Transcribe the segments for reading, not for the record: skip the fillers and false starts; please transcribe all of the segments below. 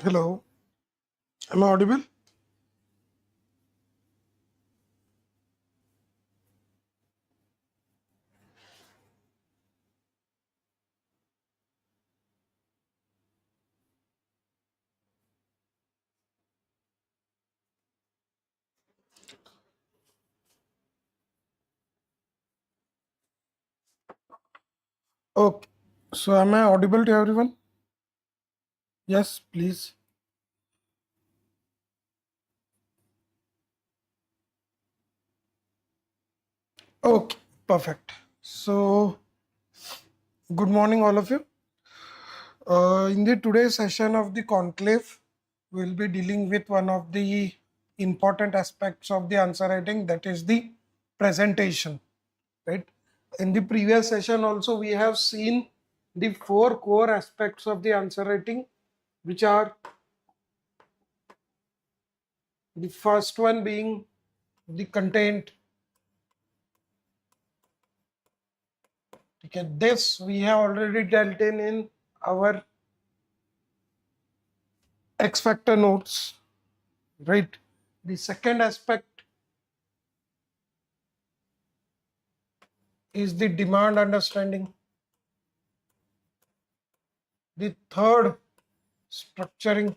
Hello, am I audible? Okay, so am I audible to everyone? Yes, please. Okay, perfect. So, good morning, all of you. In the today's session of the conclave, we'll be dealing with one of the important aspects of the answer writing, that is the presentation. Right? In the previous session, also, we have seen the four core aspects of the answer writing, which are the first one being the content. Okay, this we have already dealt in our X factor notes, right? The second aspect is the demand understanding. The third, structuring.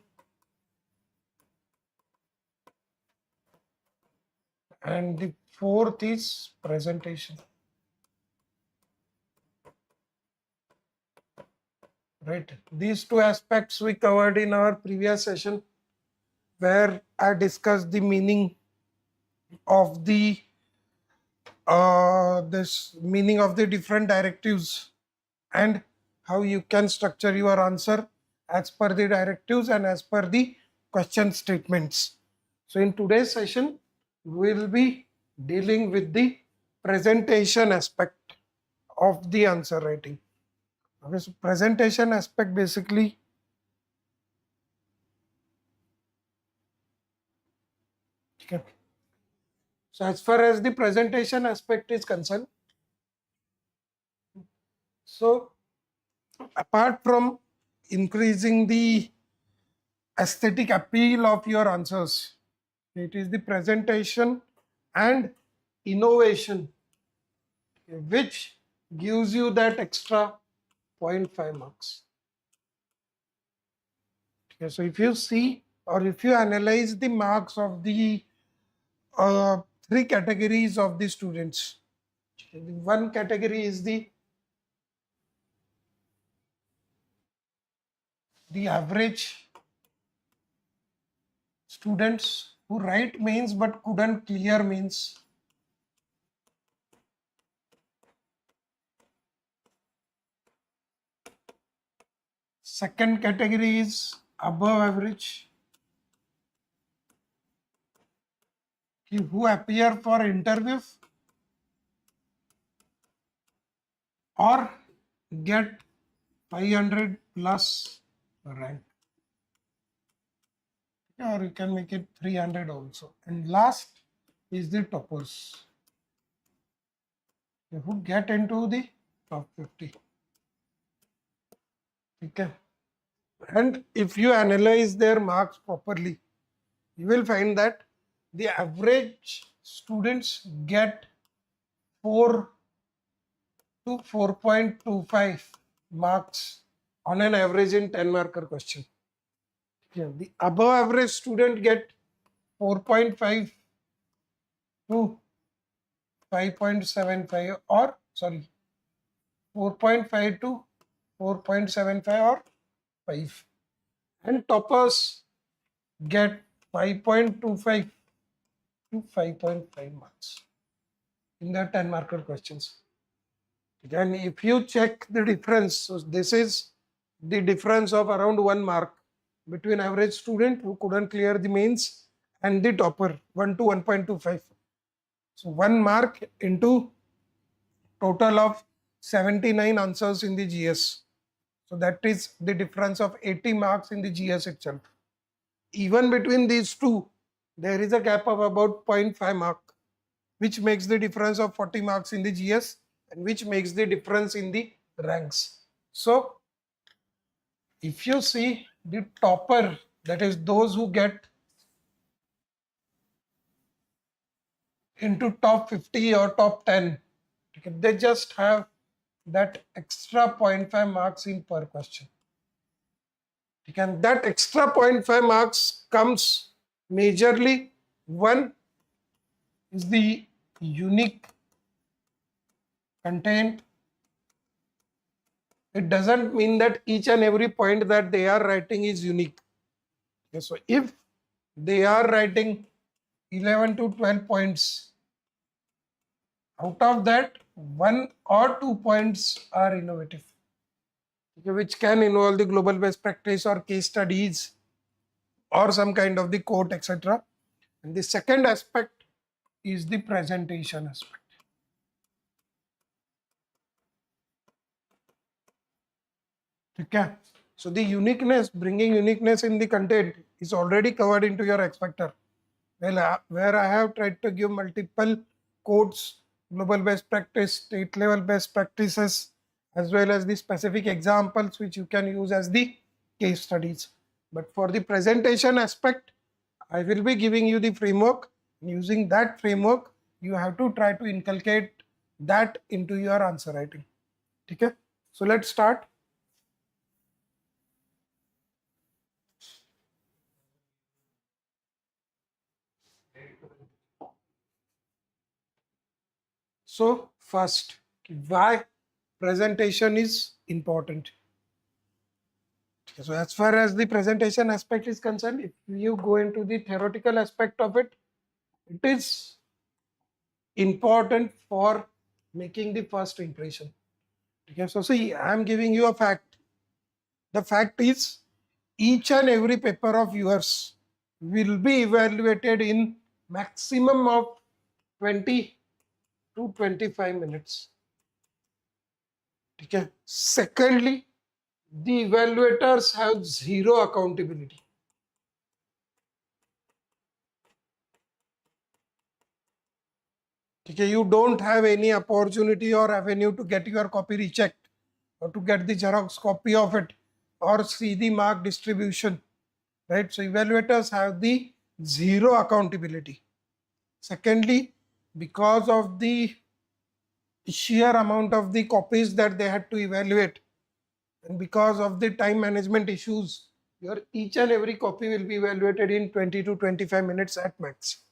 And the fourth is presentation, right? These two aspects we covered in our previous session, where I discussed the meaning of the this meaning of the different directives and how you can structure your answer as per the directives and as per the question statements. So in today's session, we will be dealing with the presentation aspect of the answer writing. Okay, so presentation aspect basically, okay. So as far as the presentation aspect is concerned, so apart from increasing the aesthetic appeal of your answers, it is the presentation and innovation which gives you that extra zero point 0.5 marks. Okay, so if you see or if you analyze the marks of the three categories of the students, one category is the average students who write mains but couldn't clear mains. Second category is above average, who appear for interview or get 500 plus rank, or you can make it 300 also. And last is the toppers, who get into the top 50. Okay. And if you analyze their marks properly, you will find that the average students get 4 to 4.25 marks on an average in 10 marker question. Yeah, the above average student get 4.5 to 5.75 or sorry 4.5 to 4.75 or 5, and toppers get 5.25 to 5.5 marks in the 10 marker questions. Then if you check the difference, so this is the difference of around 1 mark between average student who couldn't clear the mains and the topper, 1 to 1.25. So 1 mark into total of 79 answers in the GS. So that is the difference of 80 marks in the GS itself. Even between these two, there is a gap of about 0.5 mark, which makes the difference of 40 marks in the GS and which makes the difference in the ranks. So if you see the topper that is those who get into top 50 or top 10, okay, they just have that extra 0.5 marks in per question. Okay, and that extra 0.5 marks comes majorly, one is the unique content. It doesn't mean that each and every point that they are writing is unique. Okay, so if they are writing 11 to 12 points, out of that 1 or 2 points are innovative, okay, which can involve the global best practice or case studies or some kind of the quote, etc. And the second aspect is the presentation aspect. Okay. So the uniqueness, bringing uniqueness in the content is already covered into your expector. Well, where I have tried to give multiple quotes, global best practice, state level best practices, as well as the specific examples which you can use as the case studies. But for the presentation aspect, I will be giving you the framework. Using that framework, you have to try to inculcate that into your answer writing. Okay. So let's start. So first, why presentation is important. Okay, so as far as the presentation aspect is concerned, if you go into the theoretical aspect of it, it is important for making the first impression. Okay, so see, I am giving you a fact. The fact is, each and every paper of yours will be evaluated in maximum of 20 to 25 minutes. Okay. Secondly, the evaluators have zero accountability. Okay, you don't have any opportunity or avenue to get your copy rechecked or to get the Xerox copy of it or see the mark distribution, right? So evaluators have the zero accountability. Secondly, because of the sheer amount of the copies that they had to evaluate, and because of the time management issues, your each and every copy will be evaluated in 20 to 25 minutes at max,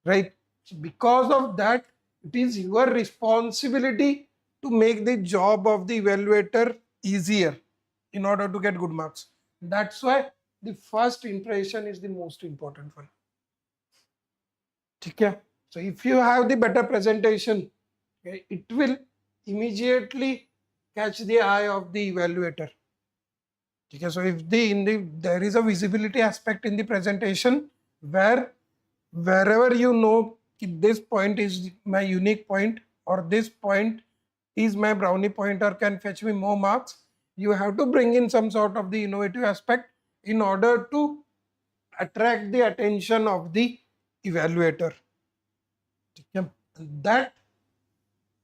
right? So because of that, it is your responsibility to make the job of the evaluator easier in order to get good marks. That's why the first impression is the most important one. Okay. So if you have the better presentation, okay, it will immediately catch the eye of the evaluator. Okay, so if there is a visibility aspect in the presentation where wherever you know this point is my unique point or this point is my brownie point or can fetch me more marks, you have to bring in some sort of the innovative aspect in order to attract the attention of the evaluator. Okay. That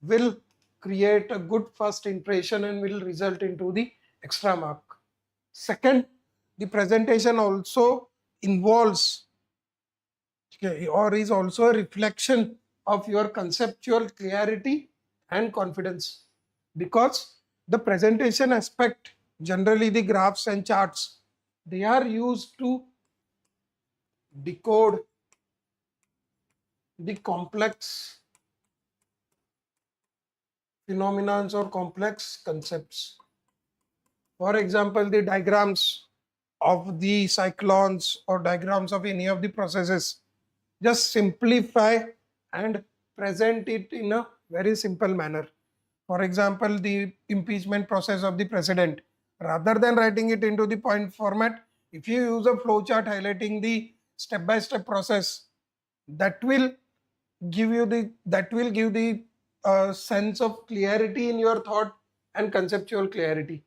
will create a good first impression and will result into the extra mark. Second, the presentation also involves, okay, or is also a reflection of your conceptual clarity and confidence, because the presentation aspect, generally the graphs and charts, they are used to decode the complex phenomena or complex concepts. For example, the diagrams of the cyclones or diagrams of any of the processes, just simplify and present it in a very simple manner. For example, the impeachment process of the president, rather than writing it into the point format, if you use a flow chart highlighting the step-by-step process, that will give the sense of clarity in your thought and conceptual clarity.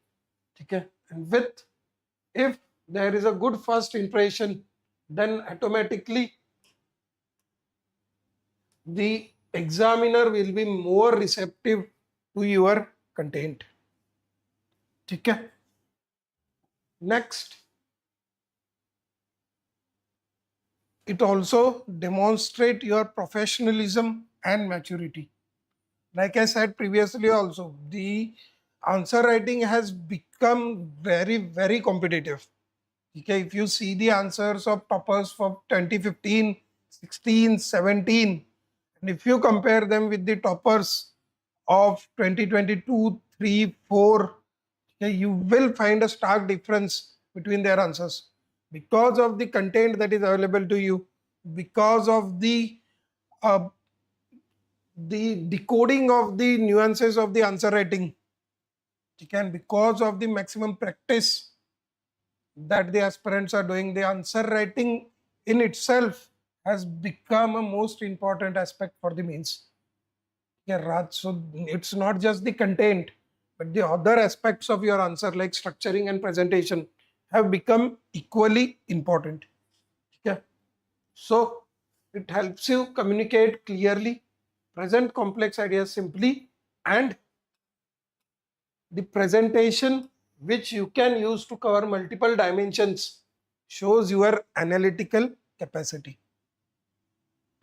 Okay. And with, if there is a good first impression, then automatically the examiner will be more receptive to your content. Okay. Next, it also demonstrates your professionalism and maturity. Like I said previously also, the answer writing has become very, very competitive. Okay, if you see the answers of toppers for 2015, 16, 17, and if you compare them with the toppers of 2022, 3, 4, okay, you will find a stark difference between their answers because of the content that is available to you, because of uh, the decoding of the nuances of the answer writing, and because of the maximum practice that the aspirants are doing, the answer writing in itself has become a most important aspect for the mains. Yeah, Raj, so it's not just the content, but the other aspects of your answer like structuring and presentation have become equally important. Yeah. So it helps you communicate clearly, present complex ideas simply, and the presentation which you can use to cover multiple dimensions shows your analytical capacity.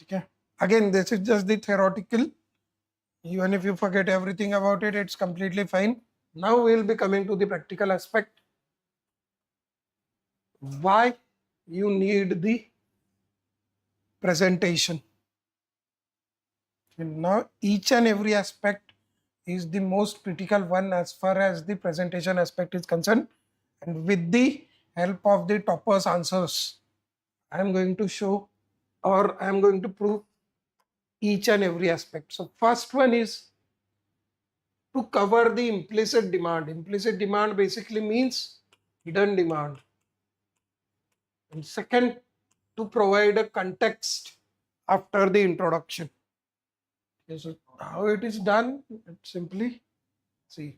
Okay. Again, this is just the theoretical. Even if you forget everything about it, it's completely fine. Now we'll be coming to the practical aspect. Why you need the presentation. And now each and every aspect is the most critical one as far as the presentation aspect is concerned. And with the help of the toppers answers, I am going to show or I am going to prove each and every aspect. So first one is to cover the implicit demand. Implicit demand basically means hidden demand. And second, to provide a context after the introduction. Okay, so how it is done? It's simply see.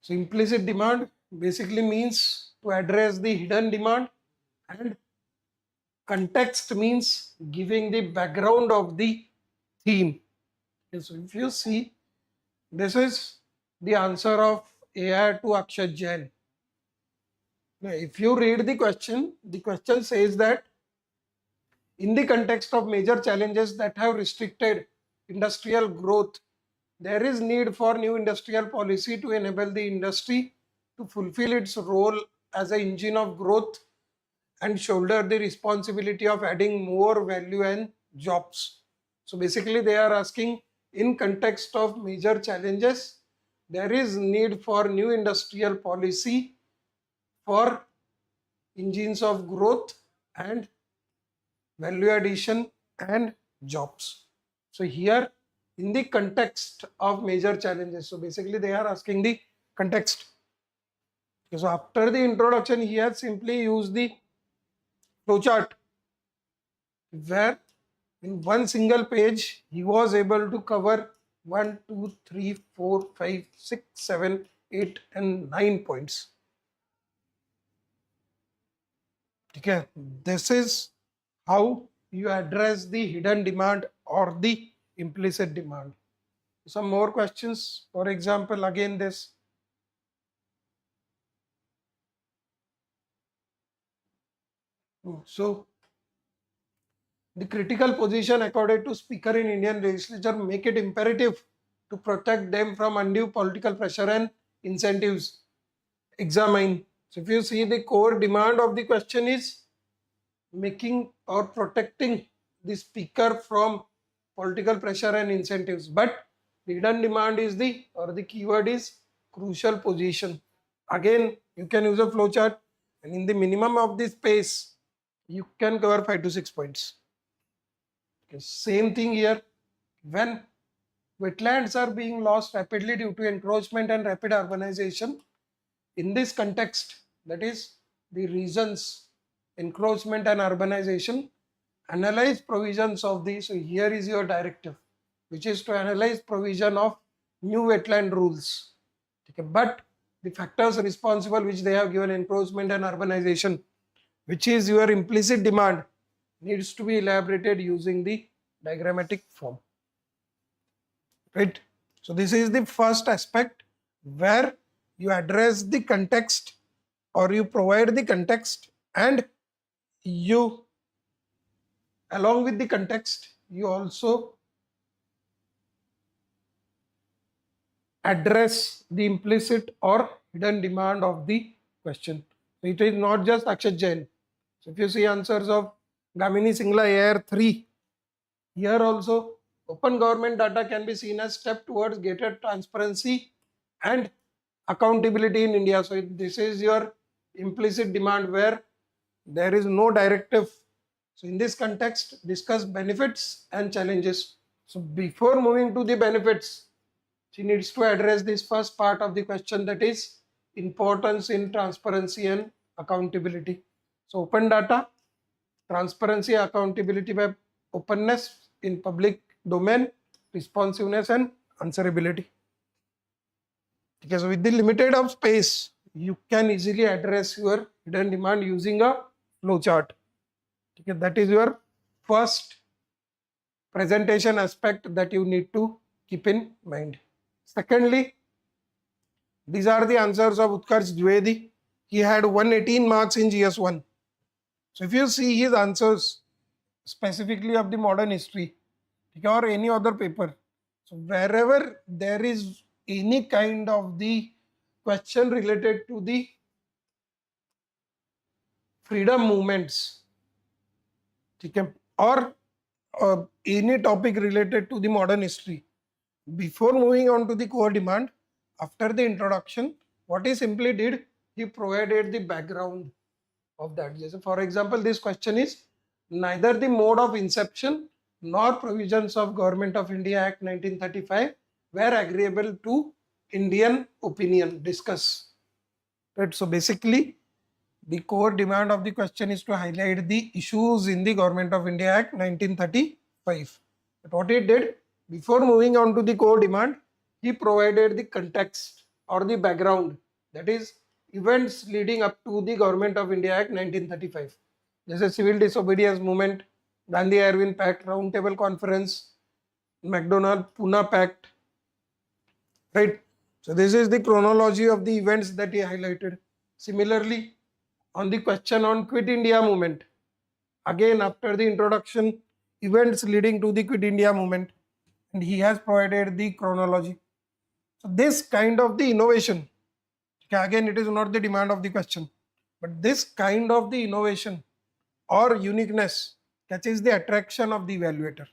So implicit demand basically means to address the hidden demand, and context means giving the background of the theme. Okay, so if you see, this is the answer of AI to Akshat Jain. Now, if you read the question says that in the context of major challenges that have restricted industrial growth, there is need for new industrial policy to enable the industry to fulfill its role as an engine of growth and shoulder the responsibility of adding more value and jobs. So basically they are asking, in context of major challenges, there is need for new industrial policy for engines of growth and value addition and jobs. So here in the context of major challenges, so basically they are asking the context. So after the introduction, he has simply used the flowchart where in one single page he was able to cover 1, 2, 3, 4, 5, 6, 7, 8 and 9 points. Okay, this is how you address the hidden demand or the implicit demand. Some more questions. For example, again this. So the critical position accorded to speaker in Indian legislature make it imperative to protect them from undue political pressure and incentives. Examine. So if you see, the core demand of the question is making or protecting the speaker from political pressure and incentives, but the hidden demand is the keyword is crucial position. Again, you can use a flowchart, and in the minimum of the space you can cover 5 to 6 points. Okay, same thing here. When wetlands are being lost rapidly due to encroachment and rapid urbanization, in this context, that is the reasons encroachment and urbanization, analyze provisions of the, so here is your directive, which is to analyze provision of new wetland rules. Okay, but the factors responsible which they have given, encroachment and urbanization, which is your implicit demand, needs to be elaborated using the diagrammatic form. Right? So this is the first aspect where you address the context or you provide the context and you along with the context, you also address the implicit or hidden demand of the question. So it is not just Akshat Jain. So if you see answers of Gamini Singla AR 3, here also open government data can be seen as step towards greater transparency and accountability in India. So this is your implicit demand where there is no directive. So in this context, discuss benefits and challenges. So before moving to the benefits, she needs to address this first part of the question, that is importance in transparency and accountability. So open data, transparency, accountability by openness in public domain, responsiveness and answerability. Okay, so with the limited of space, you can easily address your hidden demand using a flowchart. Okay, that is your first presentation aspect that you need to keep in mind. Secondly, these are the answers of Utkarsh Dwivedi. He had 118 marks in GS1. So if you see his answers specifically of the modern history or any other paper, so wherever there is any kind of the question related to the freedom movements, or any topic related to the modern history, before moving on to the core demand, after the introduction, what he simply did, he provided the background of that. So for example, this question is neither the mode of inception nor provisions of Government of India Act 1935 were agreeable to Indian opinion. Discuss. Right. So basically, the core demand of the question is to highlight the issues in the Government of India Act 1935. But what he did, before moving on to the core demand, he provided the context or the background, that is events leading up to the Government of India Act 1935. This is civil disobedience movement, Gandhi-Irwin Pact, Round Table Conference, MacDonald-Pune Pact, right? So this is the chronology of the events that he highlighted. Similarly, on the question on Quit India movement, again after the introduction, events leading to the Quit India movement, and he has provided the chronology. So this kind of the innovation, again it is not the demand of the question, but this kind of the innovation or uniqueness catches the attraction of the evaluator.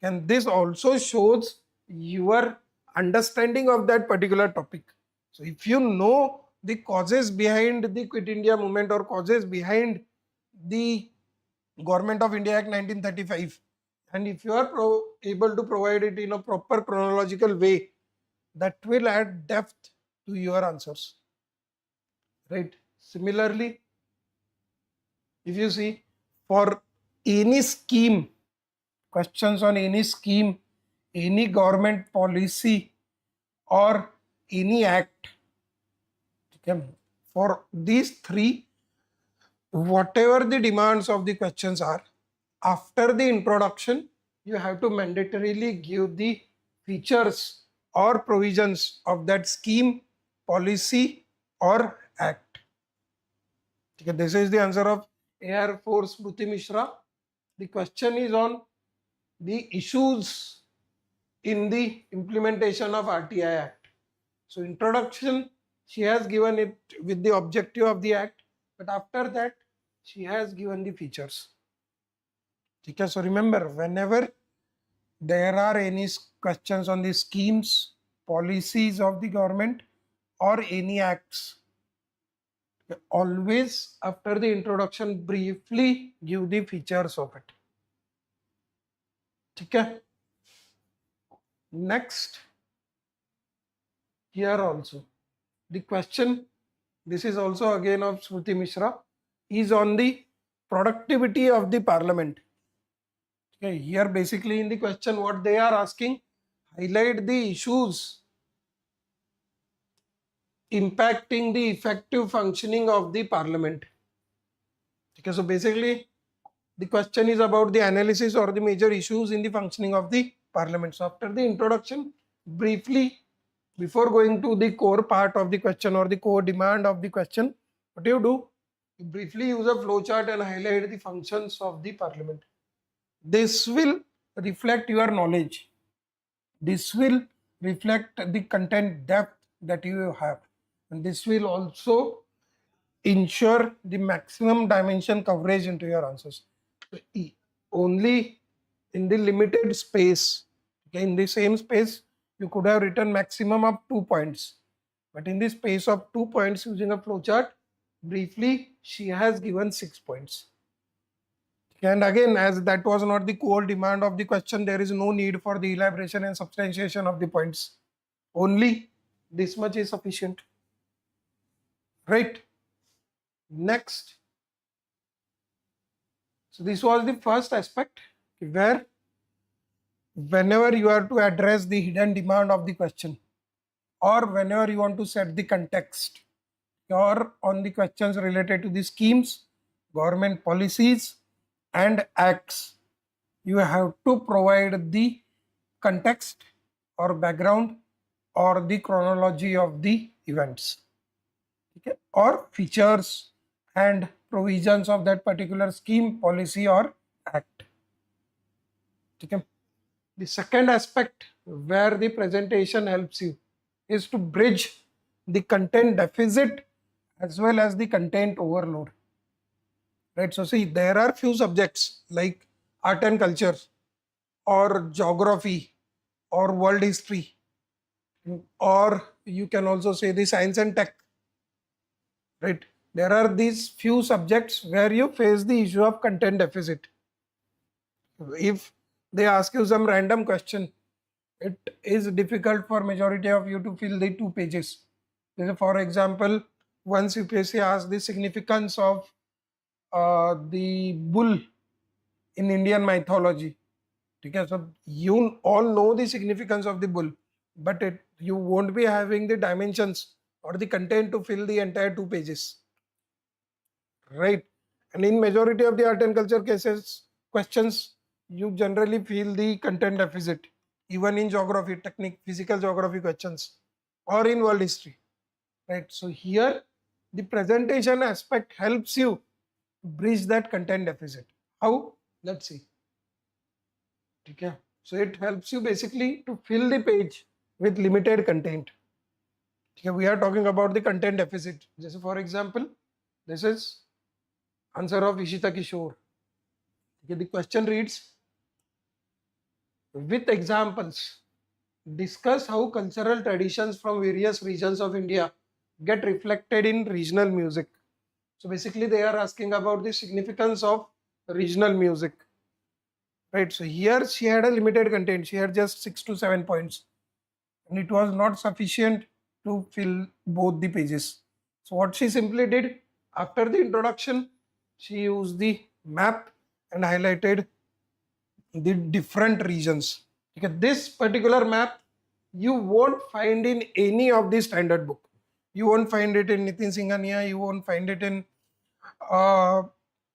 And this also shows your understanding of that particular topic. So if you know the causes behind the Quit India movement or causes behind the Government of India Act 1935, and if you are able to provide it in a proper chronological way, that will add depth to your answers, right? Similarly, if you see, for any scheme, questions on any scheme, any government policy or any act, okay, for these three, whatever the demands of the questions are, after the introduction, you have to mandatorily give the features or provisions of that scheme, policy or act. Okay, this is the answer of Air Force Smruti Mishra. The question is on the issues in the implementation of RTI Act. So introduction, she has given it with the objective of the act, but after that she has given the features. Okay, so remember, whenever there are any questions on the schemes, policies of the government or any acts, always after the introduction briefly give the features of it. Okay. Next, here also the question, this is also again of Smruti Mishra, is on the productivity of the parliament. Okay, here basically in the question what they are asking, highlight the issues impacting the effective functioning of the parliament. Okay, so basically the question is about the analysis or the major issues in the functioning of the parliament. So after the introduction, briefly, before going to the core part of the question or the core demand of the question, what do? You briefly use a flowchart and highlight the functions of the parliament. This will reflect your knowledge. This will reflect the content depth that you have, and this will also ensure the maximum dimension coverage into your answers. So, only in the limited space, okay, in the same space, you could have written maximum of 2 points, but in the space of 2 points using a flowchart, briefly she has given 6 points. And again, as that was not the core demand of the question, there is no need for the elaboration and substantiation of the points. Only this much is sufficient, right? Next, so this was the first aspect, where whenever you are to address the hidden demand of the question, or whenever you want to set the context, or on the questions related to the schemes, government policies and acts, you have to provide the context or background or the chronology of the events, okay, or features and provisions of that particular scheme, policy or act. Okay. The second aspect where the presentation helps you is to bridge the content deficit as well as the content overload, right? So see, there are few subjects like art and culture or geography or world history, or you can also say the science and tech, right? There are these few subjects where you face the issue of content deficit. If they ask you some random question, it is difficult for majority of you to fill the 2 pages. For example, once UPSC asks the significance of the bull in Indian mythology. Okay, so you all know the significance of the bull, but you won't be having the dimensions or the content to fill the entire 2 pages, right? And in majority of the art and culture cases, questions, you generally feel the content deficit, even in geography, physical geography questions, or in world history, right? So here, the presentation aspect helps you bridge that content deficit. How? Let's see. Okay. So it helps you basically to fill the page with limited content. Okay. We are talking about the content deficit. Just for example, this is answer of Ishita Kishore. Okay. The question reads, with examples, discuss how cultural traditions from various regions of India get reflected in regional music. So basically they are asking about the significance of regional music, right? So here she had a limited content. She had just 6 to 7 points, and it was not sufficient to fill both the pages. So what she simply did, after the introduction, she used the map and highlighted the different regions. Okay, this particular map you won't find in any of the standard book. You won't find it in Nitin Singhania, you won't find it in uh,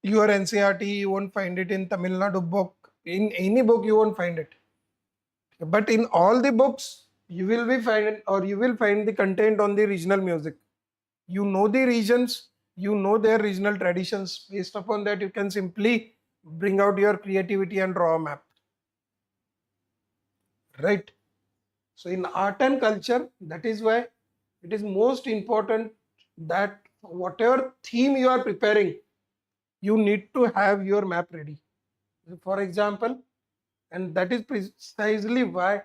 your NCRT, you won't find it in Tamil Nadu book. In any book you won't find it. But in all the books, you will be find or you will find the content on the regional music. You know the regions, you know their regional traditions. Based upon that, you can simply bring out your creativity and draw a map, right? So in art and culture, that is why it is most important that whatever theme you are preparing, you need to have your map ready. For example, and that is precisely why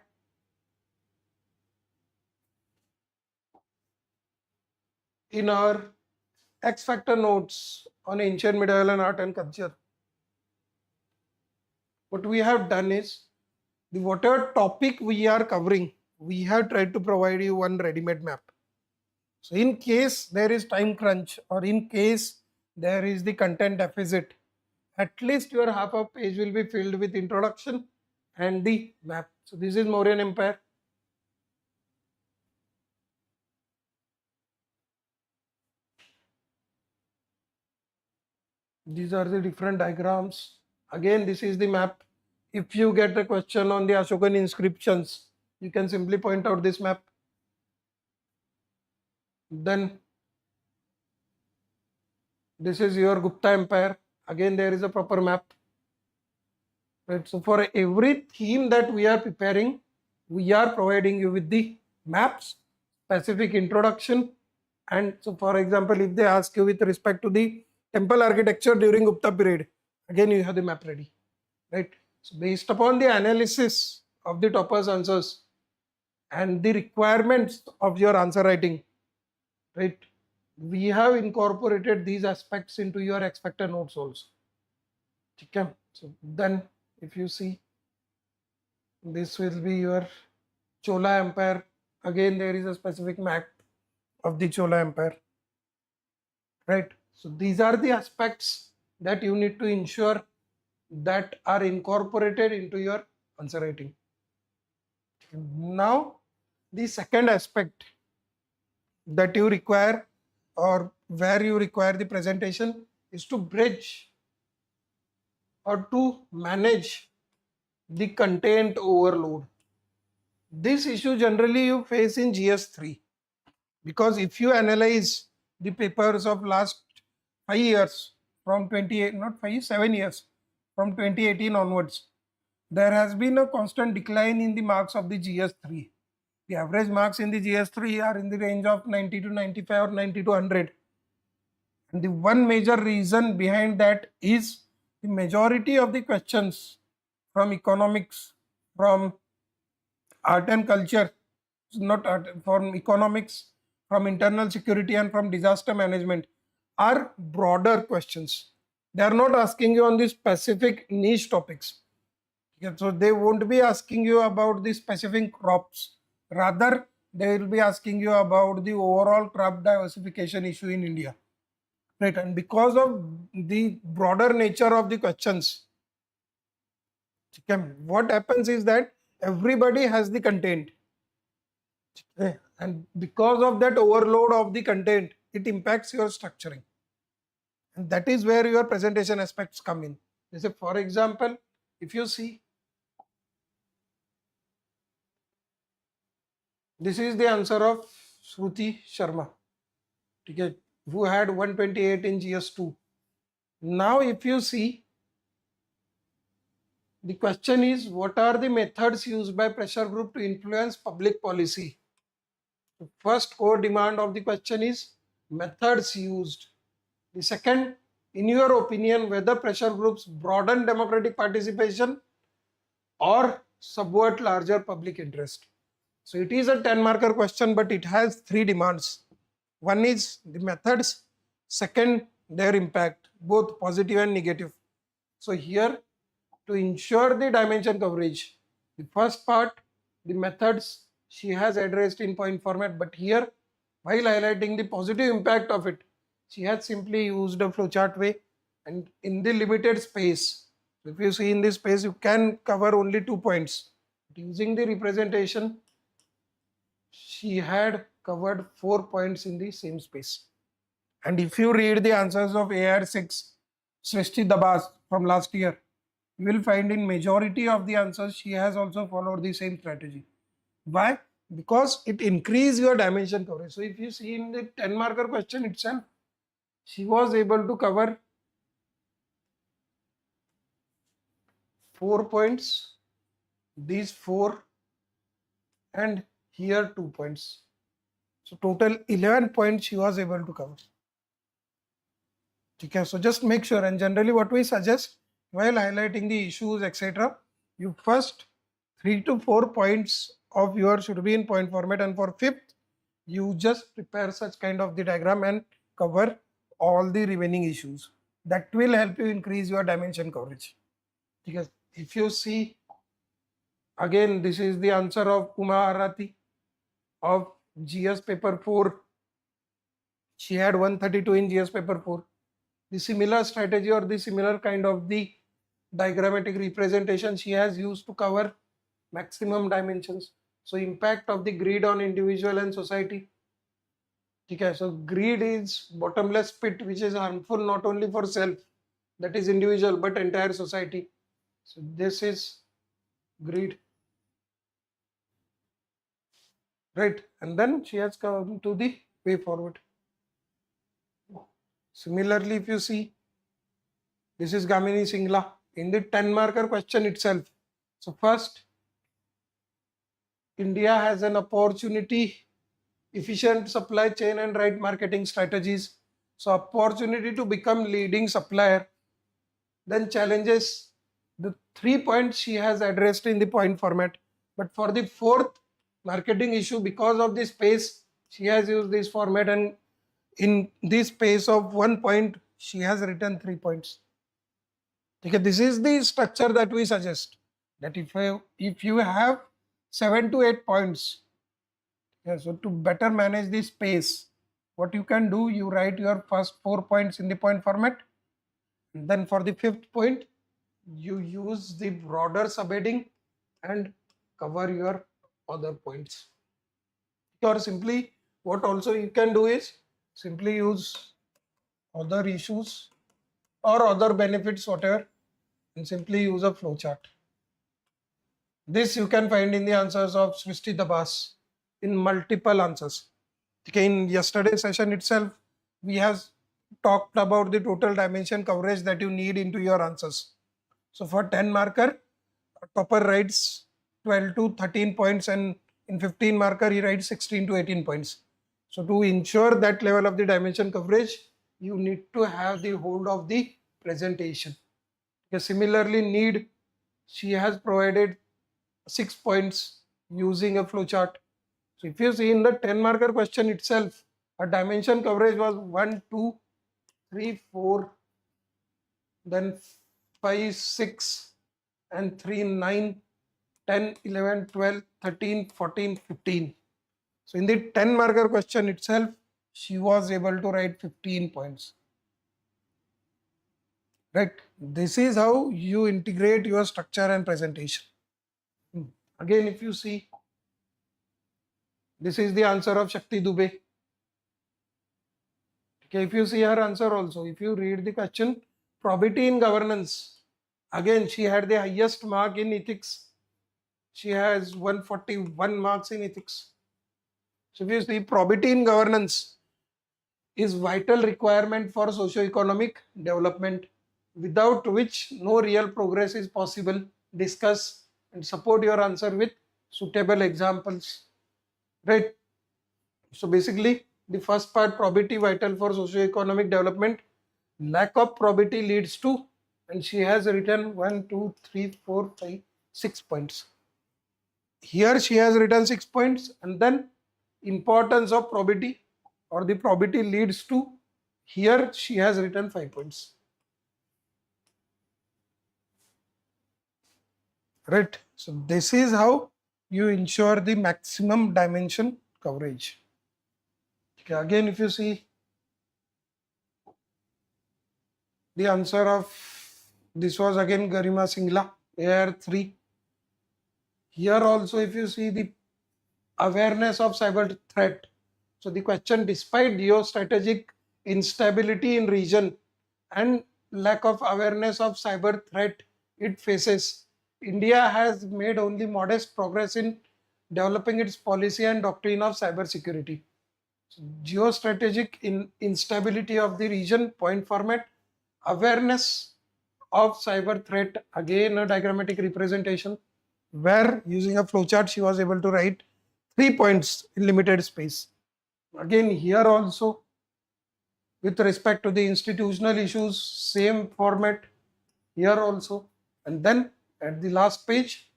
in our X Factor notes on ancient medieval and art and culture, what we have done is the whatever topic we are covering, we have tried to provide you one ready-made map. So in case there is time crunch or in case there is the content deficit, at least your half of page will be filled with introduction and the map. So this is Mauryan Empire. These are the different diagrams. Again, this is the map. If you get a question on the Ashokan inscriptions, you can simply point out this map. Then this is your Gupta Empire. Again, there is a proper map. right? So for every theme that we are preparing, we are providing you with the maps, specific introduction. And so for example, if they ask you with respect to the temple architecture during Gupta period, again you have the map ready, right? So based upon the analysis of the topper's answers and the requirements of your answer writing, right, we have incorporated these aspects into your expected notes also. Okay. So then if you see, this will be your Chola Empire. Again, there is a specific map of the Chola Empire, right? So these are the aspects that you need to ensure that are incorporated into your answer writing. Now, the second aspect that you require, or where you require the presentation, is to bridge or to manage the content overload. This issue generally you face in GS3, because if you analyze the papers of last 5 years from 28, not 5, 7 years from 2018 onwards, there has been a constant decline in the marks of the GS3. The average marks in the GS3 are in the range of 90 to 95 or 90 to 100. And the one major reason behind that is the majority of the questions from economics, from art and culture, not art, from economics, from internal security and from disaster management are broader questions. They are not asking you on the specific niche topics. Okay, so they won't be asking you about the specific crops. Rather, they will be asking you about the overall crop diversification issue in India. Right, and because of the broader nature of the questions, what happens is that everybody has the content. And because of that overload of the content, it impacts your structuring. And that is where your presentation aspects come in. For example, if you see, this is the answer of Shruti Sharma, who had 128 in GS2. Now, if you see, the question is, what are the methods used by pressure group to influence public policy? The first core demand of the question is methods used. The second, in your opinion, whether pressure groups broaden democratic participation or subvert larger public interest. So it is a 10 marker question, but it has three demands. One is the methods, second, their impact, both positive and negative. So here, to ensure the dimension coverage, the first part, the methods, she has addressed in point format, but here, while highlighting the positive impact of it, she has simply used a flowchart way and in the limited space. If you see in this space, you can cover only 2 points. But using the representation, she had covered 4 points in the same space. And if you read the answers of AR6, Srishti Dabas from last year, you will find in majority of the answers she has also followed the same strategy. Why? Because it increases your dimension coverage. So if you see in the 10 marker question itself, she was able to cover 4 points, these 4, and here 2 points. So total 11 points she was able to cover. Okay, so just make sure, and generally what we suggest while highlighting the issues, etc., you first 3 to 4 points of yours should be in point format, and for fifth, you just prepare such kind of the diagram and cover all the remaining issues. That will help you increase your dimension coverage. Because if you see, again, this is the answer of Uma Arati of GS paper 4. She had 132 in GS paper 4. The similar strategy or the similar kind of the diagrammatic representation she has used to cover maximum dimensions. So impact of the greed on individual and society. Okay, so greed is bottomless pit which is harmful not only for self, that is individual, but entire society. So this is greed, right? And then she has come to the way forward. Similarly, if you see, this is Gamini Singla. in the 10 marker question itself. So first, India has an opportunity, efficient supply chain and right marketing strategies. So opportunity to become leading supplier. Then challenges, the 3 points she has addressed in the point format. But for the fourth marketing issue, because of the space, she has used this format, and in this space of 1 point, she has written 3 points. Okay, this is the structure that we suggest. That if you have 7 to 8 points, yeah, so to better manage the space, what you can do, you write your first 4 points in the point format. And then for the fifth point, you use the broader subheading and cover your other points. Or simply, what also you can do is simply use other issues or other benefits, whatever, and simply use a flowchart. This you can find in the answers of Srishti Dabas in multiple answers. Okay, in yesterday's session itself, we have talked about the total dimension coverage that you need into your answers. So for 10 marker, topper writes 12 to 13 points, and in 15 marker he writes 16 to 18 points. So to ensure that level of the dimension coverage, you need to have the hold of the presentation. Okay, similarly, she has provided 6 points using a flowchart. So if you see in the 10 marker question itself, a dimension coverage was 1, 2, 3, 4, then 5, 6, and 3, 9, 10, 11, 12, 13, 14, 15. So in the 10 marker question itself, she was able to write 15 points. Right? This is how you integrate your structure and presentation. Again, if you see, this is the answer of Shakti Dubey. Okay, if you see her answer also, if you read the question, probity in governance, again she had the highest mark in ethics. She has 141 marks in ethics. So if you see, probity in governance is vital requirement for socio-economic development, without which no real progress is possible. Discuss and support your answer with suitable examples. Right? So basically, the first part, probity vital for socio-economic development, lack of probity leads to, and she has written 1, 2, 3, 4, 5, 6 points. Here she has written 6 points, and then importance of probity or the probity leads to, here she has written 5 points. Right? So this is how you ensure the maximum dimension coverage. Okay, again, if you see the answer of this was again Garima Singla, AR3. Here also, if you see the awareness of cyber threat. So the question, despite geostrategic instability in region and lack of awareness of cyber threat it faces, India has made only modest progress in developing its policy and doctrine of cyber security. So geostrategic instability of the region, point format, awareness of cyber threat, again a diagrammatic representation, where using a flowchart she was able to write 3 points in limited space. Again, here also, with respect to the institutional issues, same format here also. And then at the last page,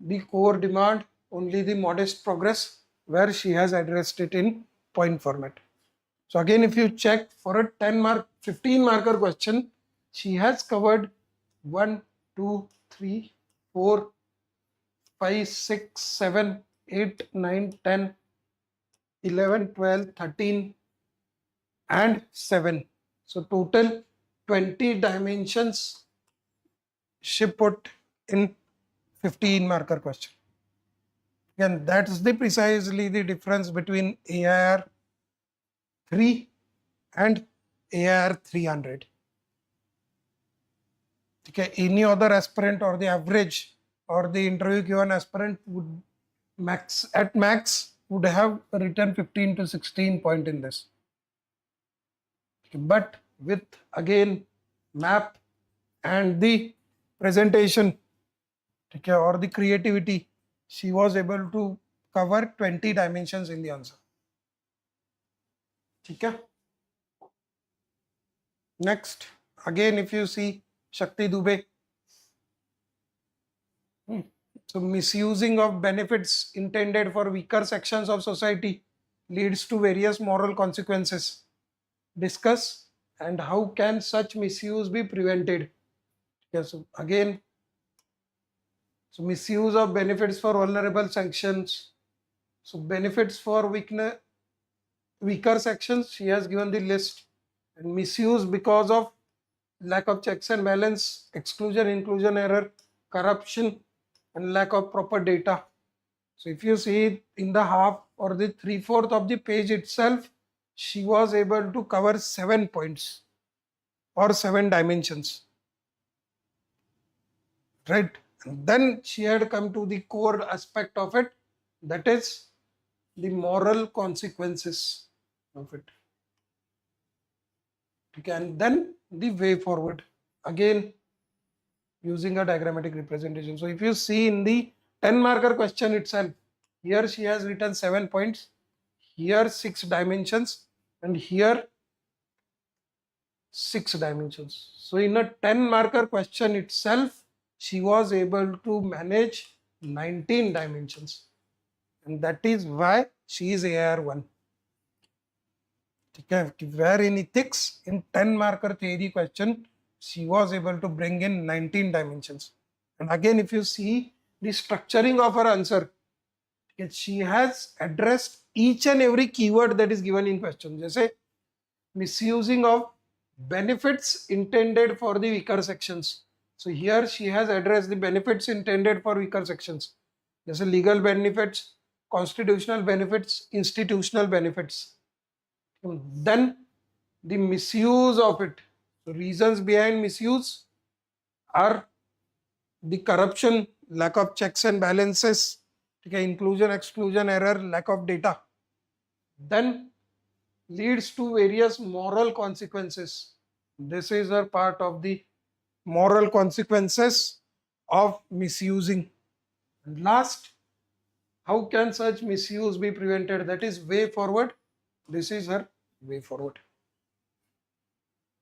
the core demand, only the modest progress, where she has addressed it in point format. So again, if you check for a 15 marker question, she has covered 1, 2, 3, 4, 5, 6, 7, 8, 9, 10, 11, 12, 13, and 7. So total 20 dimensions she put in 15 marker question. Again, that's precisely the difference between AIR 3 and AIR 300. Okay, any other aspirant or the average or the interview given aspirant would max would have written 15 to 16 point in this. Okay, but with again map and the presentation, okay, or the creativity, she was able to cover 20 dimensions in the answer. Okay. Next, again, if you see Shakti Dubey, so misusing of benefits intended for weaker sections of society leads to various moral consequences. Discuss and how can such misuse be prevented. Okay, so again, so misuse of benefits for vulnerable sections. So benefits for weaker sections, she has given the list, and misuse because of lack of checks and balance, exclusion, inclusion error, corruption, and lack of proper data. So if you see in the half or the 3/4 of the page itself, she was able to cover 7 points or 7 dimensions, right? And then she had come to the core aspect of it, that is the moral consequences of it. Okay, and then the way forward, again using a diagrammatic representation. So if you see in the 10 marker question itself, here she has written 7 points, here 6 dimensions, and here 6 dimensions. So in a 10 marker question itself, she was able to manage 19 dimensions, and that is why she is AR1. Okay, where in ethics, in 10 marker theory question, she was able to bring in 19 dimensions. And again, if you see the structuring of her answer, she has addressed each and every keyword that is given in question. Jaise misusing of benefits intended for the weaker sections. So here she has addressed the benefits intended for weaker sections. Jaise legal benefits, constitutional benefits, institutional benefits. Then the misuse of it. So reasons behind misuse are the corruption, lack of checks and balances, okay, inclusion, exclusion error, lack of data. Then leads to various moral consequences. This is a part of the moral consequences of misusing. And last, how can such misuse be prevented? That is way forward. This is her way forward.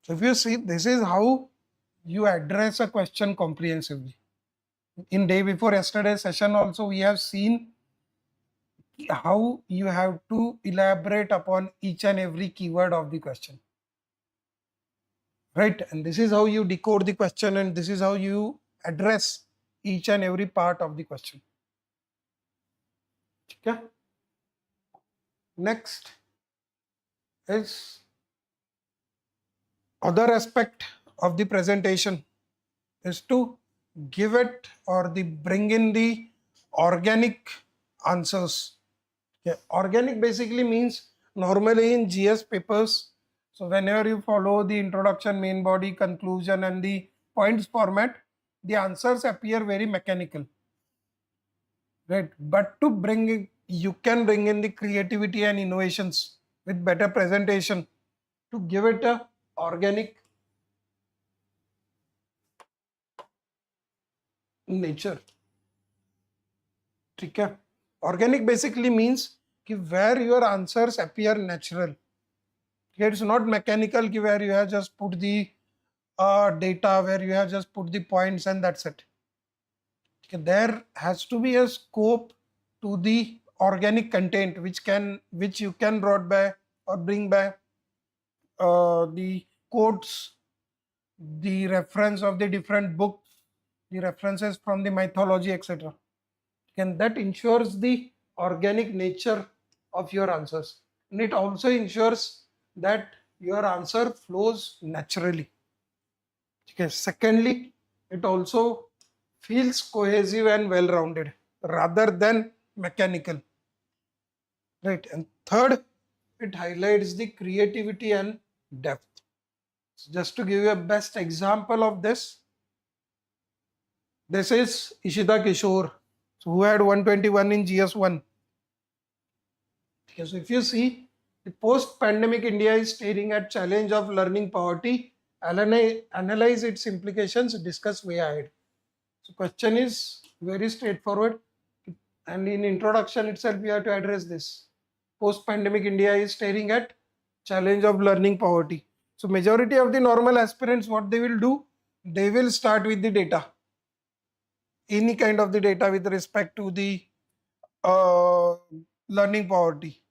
So if you see, this is how you address a question comprehensively. In day before yesterday session also, we have seen how you have to elaborate upon each and every keyword of the question, right? And this is how you decode the question, and this is how you address each and every part of the question. Okay. Next is other aspect of the presentation is to give it or the bring in the organic answers. Okay. Organic basically means normally in GS papers, so whenever you follow the introduction, main body, conclusion and the points format, the answers appear very mechanical, right? But to bring it, you can bring in the creativity and innovations with better presentation to give it a organic nature. Okay. Organic basically means where your answers appear natural. It's not mechanical where you have just put the data, where you have just put the points and that's it. Okay. There has to be a scope to the organic content which you can brought by or bring by the quotes, the reference of the different books, the references from the mythology, etc. And that ensures the organic nature of your answers. And it also ensures that your answer flows naturally. Okay. Secondly, it also feels cohesive and well-rounded rather than mechanical. Right. And third, it highlights the creativity and depth. So just to give you a best example of this is Ishita Kishore, so who had 121 in GS1. Okay, so if you see, the post-pandemic India is staring at challenge of learning poverty, analyze its implications, discuss way ahead. So question is very straightforward, and in introduction itself we have to address this. Post-pandemic India is staring at challenge of learning poverty. So majority of the normal aspirants, what they will do, they will start with the data, any kind of the data with respect to the uh, learning poverty.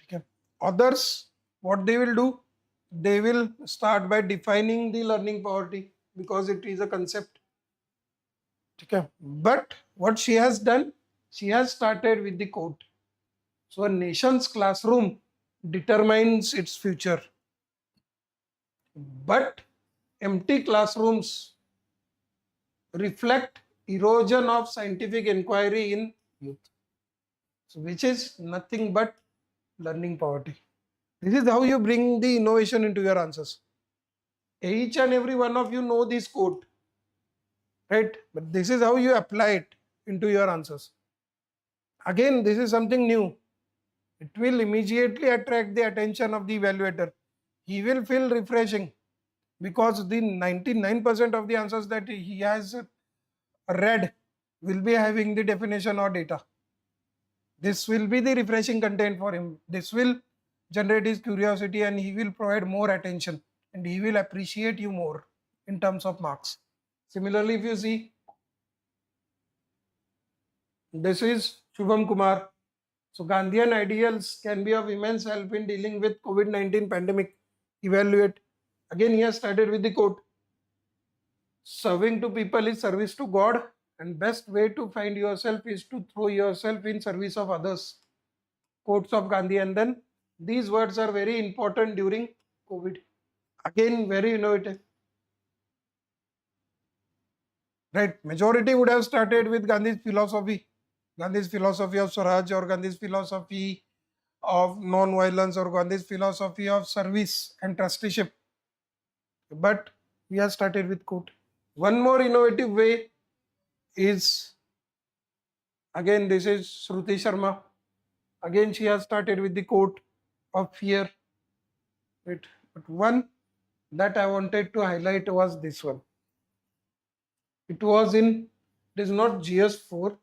Okay. Others, what they will do, they will start by defining the learning poverty because it is a concept. Okay. But what she has done, she has started with the quote. So a nation's classroom determines its future, but empty classrooms reflect erosion of scientific inquiry in youth. So which is nothing but learning poverty. This is how you bring the innovation into your answers. Each and every one of you know this quote, right? But this is how you apply it into your answers. Again, this is something new. It will immediately attract the attention of the evaluator. He will feel refreshing because the 99% of the answers that he has read will be having the definition or data. This will be the refreshing content for him. This will generate his curiosity and he will provide more attention and he will appreciate you more in terms of marks. Similarly, if you see, this is Shubham Kumar. So Gandhian ideals can be of immense help in dealing with COVID-19 pandemic. Evaluate. Again, he has started with the quote, serving to people is service to God, and best way to find yourself is to throw yourself in service of others. Quotes of Gandhi, and then these words are very important during COVID. Again, very innovative. Right, majority would have started with Gandhi's philosophy of Swaraj, or Gandhi's philosophy of non-violence, or Gandhi's philosophy of service and trusteeship. But we have started with quote. One more innovative way is, again, this is Shruti Sharma. Again, she has started with the quote of fear. Right. But one that I wanted to highlight was this one. It was in, it is not GS4,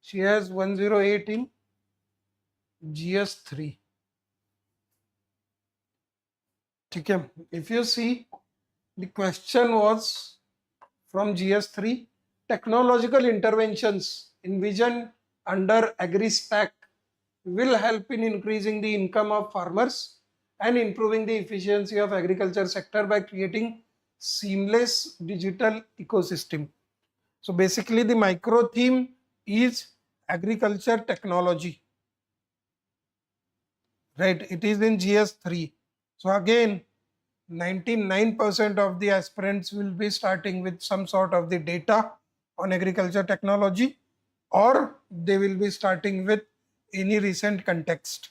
she has 108 in GS3. Okay. If you see, the question was from GS3, technological interventions envisioned under AgriStack will help in increasing the income of farmers and improving the efficiency of agriculture sector by creating seamless digital ecosystem. So basically the micro theme is agriculture technology, right? It is in GS3. So again, 99% of the aspirants will be starting with some sort of the data on agriculture technology, or they will be starting with any recent context,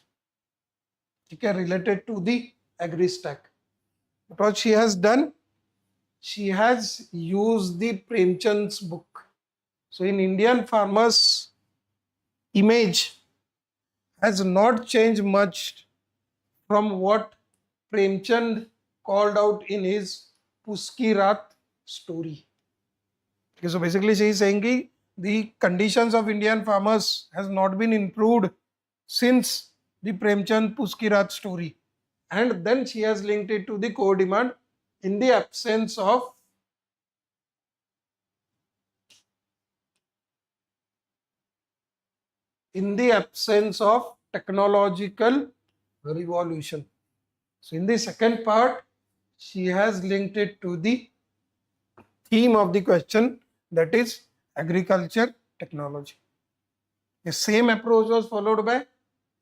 okay, related to the AgriStack. But what she has done, she has used the Premchand's book. So in Indian farmers' image has not changed much from what Premchand called out in his Puski Raat story. Okay, so basically she is saying that the conditions of Indian farmers has not been improved since the Premchand Puski Raat story. And then she has linked it to the core demand in the absence of technological revolution. So in the second part, she has linked it to the theme of the question, that is agriculture technology. The same approach was followed by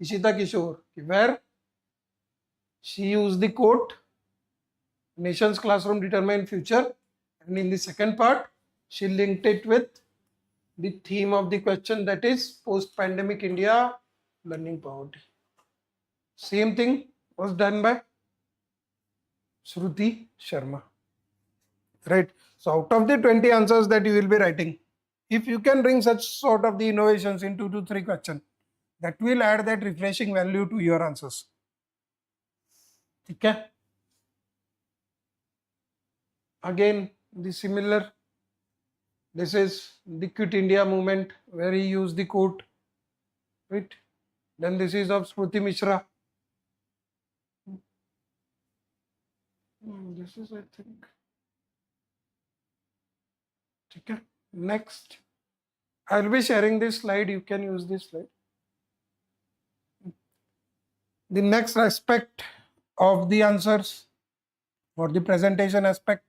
Ishita Kishore, where she used the quote, nation's classroom determine future, and in the second part, she linked it with the theme of the question, that is post-pandemic India learning poverty. Same thing was done by Shruti Sharma. Right. So out of the 20 answers that you will be writing, if you can bring such sort of the innovations in 2 to 3 questions, that will add that refreshing value to your answers. Okay. Again, the similar This is the Quit India movement where he used the quote, right? Then this is of Smriti Mishra. This is, I think. Okay. Next, I'll be sharing this slide. You can use this slide. The next aspect of the answers or the presentation aspect,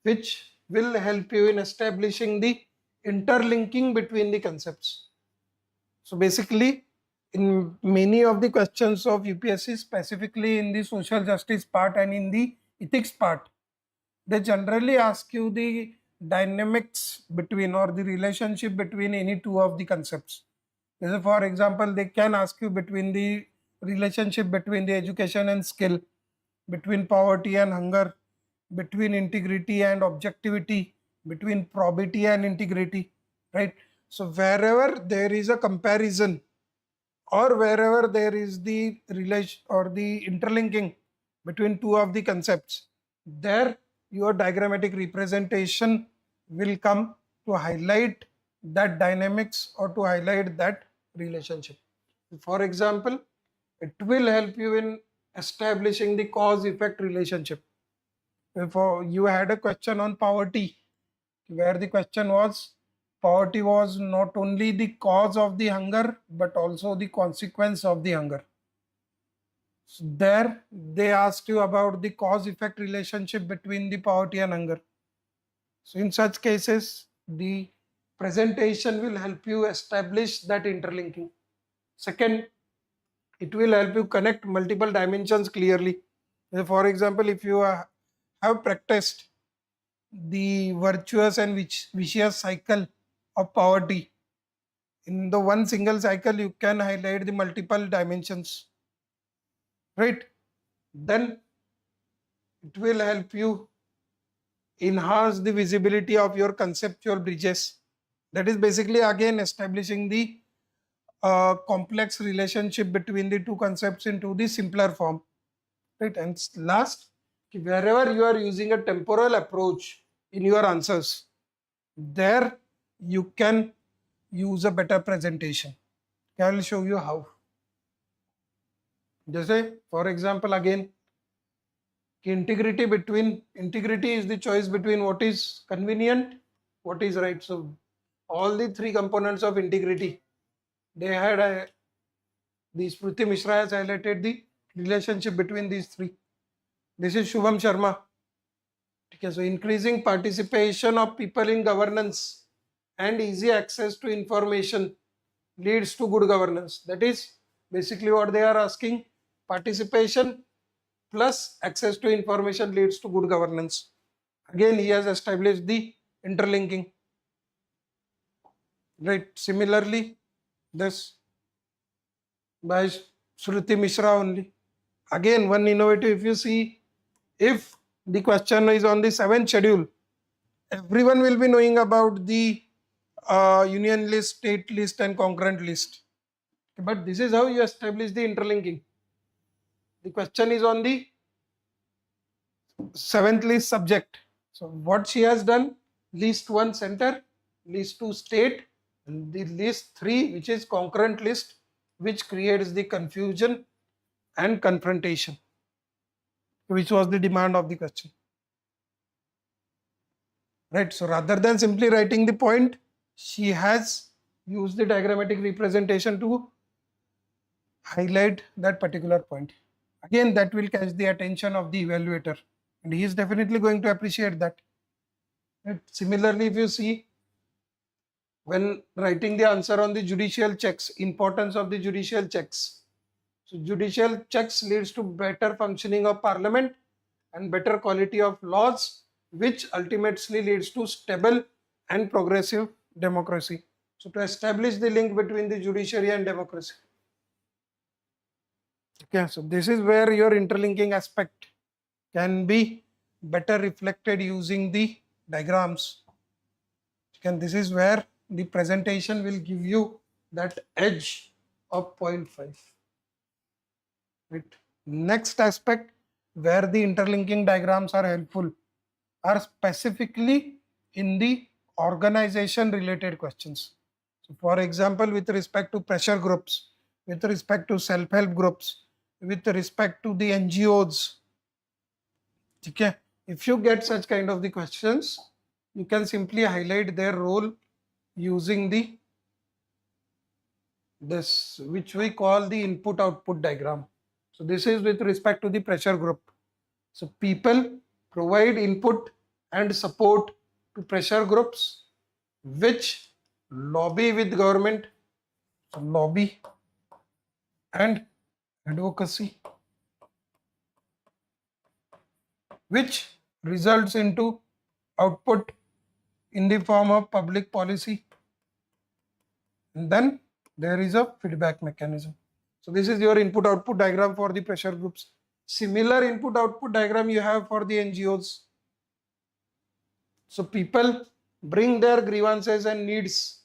which will help you in establishing the interlinking between the concepts. So basically, in many of the questions of UPSC, specifically in the social justice part and in the ethics part, they generally ask you the dynamics between or the relationship between any two of the concepts. For example, they can ask you between the relationship between the education and skill, between poverty and hunger, between integrity and objectivity, between probity and integrity, right? So wherever there is a comparison or wherever there is the relation or the interlinking between two of the concepts, there your diagrammatic representation will come to highlight that dynamics or to highlight that relationship. For example, it will help you in establishing the cause effect relationship. If you had a question on poverty, where the question was poverty was not only the cause of the hunger but also the consequence of the hunger. So there they asked you about the cause effect relationship between the poverty and hunger. So in such cases, the presentation will help you establish that interlinking. Second, it will help you connect multiple dimensions clearly. For example, if you have practiced the virtuous and vicious cycle of poverty, in the one single cycle you can highlight the multiple dimensions, right? Then it will help you enhance the visibility of your conceptual bridges. That is basically again establishing the complex relationship between the two concepts into the simpler form, right? And last, wherever you are using a temporal approach in your answers, there you can use a better presentation. I will show you how. Just for example, again, integrity is the choice between what is convenient, what is right. So all the three components of integrity, they had the Smriti Mishra has highlighted the relationship between these three. This is Shubham Sharma. Okay, so increasing participation of people in governance and easy access to information leads to good governance. That is basically what they are asking. Participation plus access to information leads to good governance. Again, he has established the interlinking. Right. Similarly, this by Shruti Mishra only. Again, one innovative, if you see, if the question is on the 7th schedule, everyone will be knowing about the union list, state list and concurrent list. But this is how you establish the interlinking. The question is on the 7th list subject. So what she has done, list 1 center, list 2 state, and the list 3 which is concurrent list, which creates the confusion and confrontation, which was the demand of the question. Right. So rather than simply writing the point, she has used the diagrammatic representation to highlight that particular point. Again, that will catch the attention of the evaluator, and he is definitely going to appreciate that. Right. Similarly, if you see, when writing the answer on the judicial checks, importance of the judicial checks. So judicial checks leads to better functioning of parliament and better quality of laws, which ultimately leads to stable and progressive democracy. So to establish the link between the judiciary and democracy. Okay, so this is where your interlinking aspect can be better reflected using the diagrams. And this is where the presentation will give you that edge of 0.5. Right. Next aspect where the interlinking diagrams are helpful are specifically in the organization related questions. So for example, with respect to pressure groups, with respect to self-help groups, with respect to the NGOs. Okay. If you get such kind of the questions, you can simply highlight their role using this, which we call the input output diagram. So this is with respect to the pressure group. So people provide input and support to pressure groups which lobby with government. So lobby and advocacy, which results into output in the form of public policy. And then there is a feedback mechanism. So this is your input output diagram for the pressure groups. Similar input output diagram you have for the NGOs. So people bring their grievances and needs.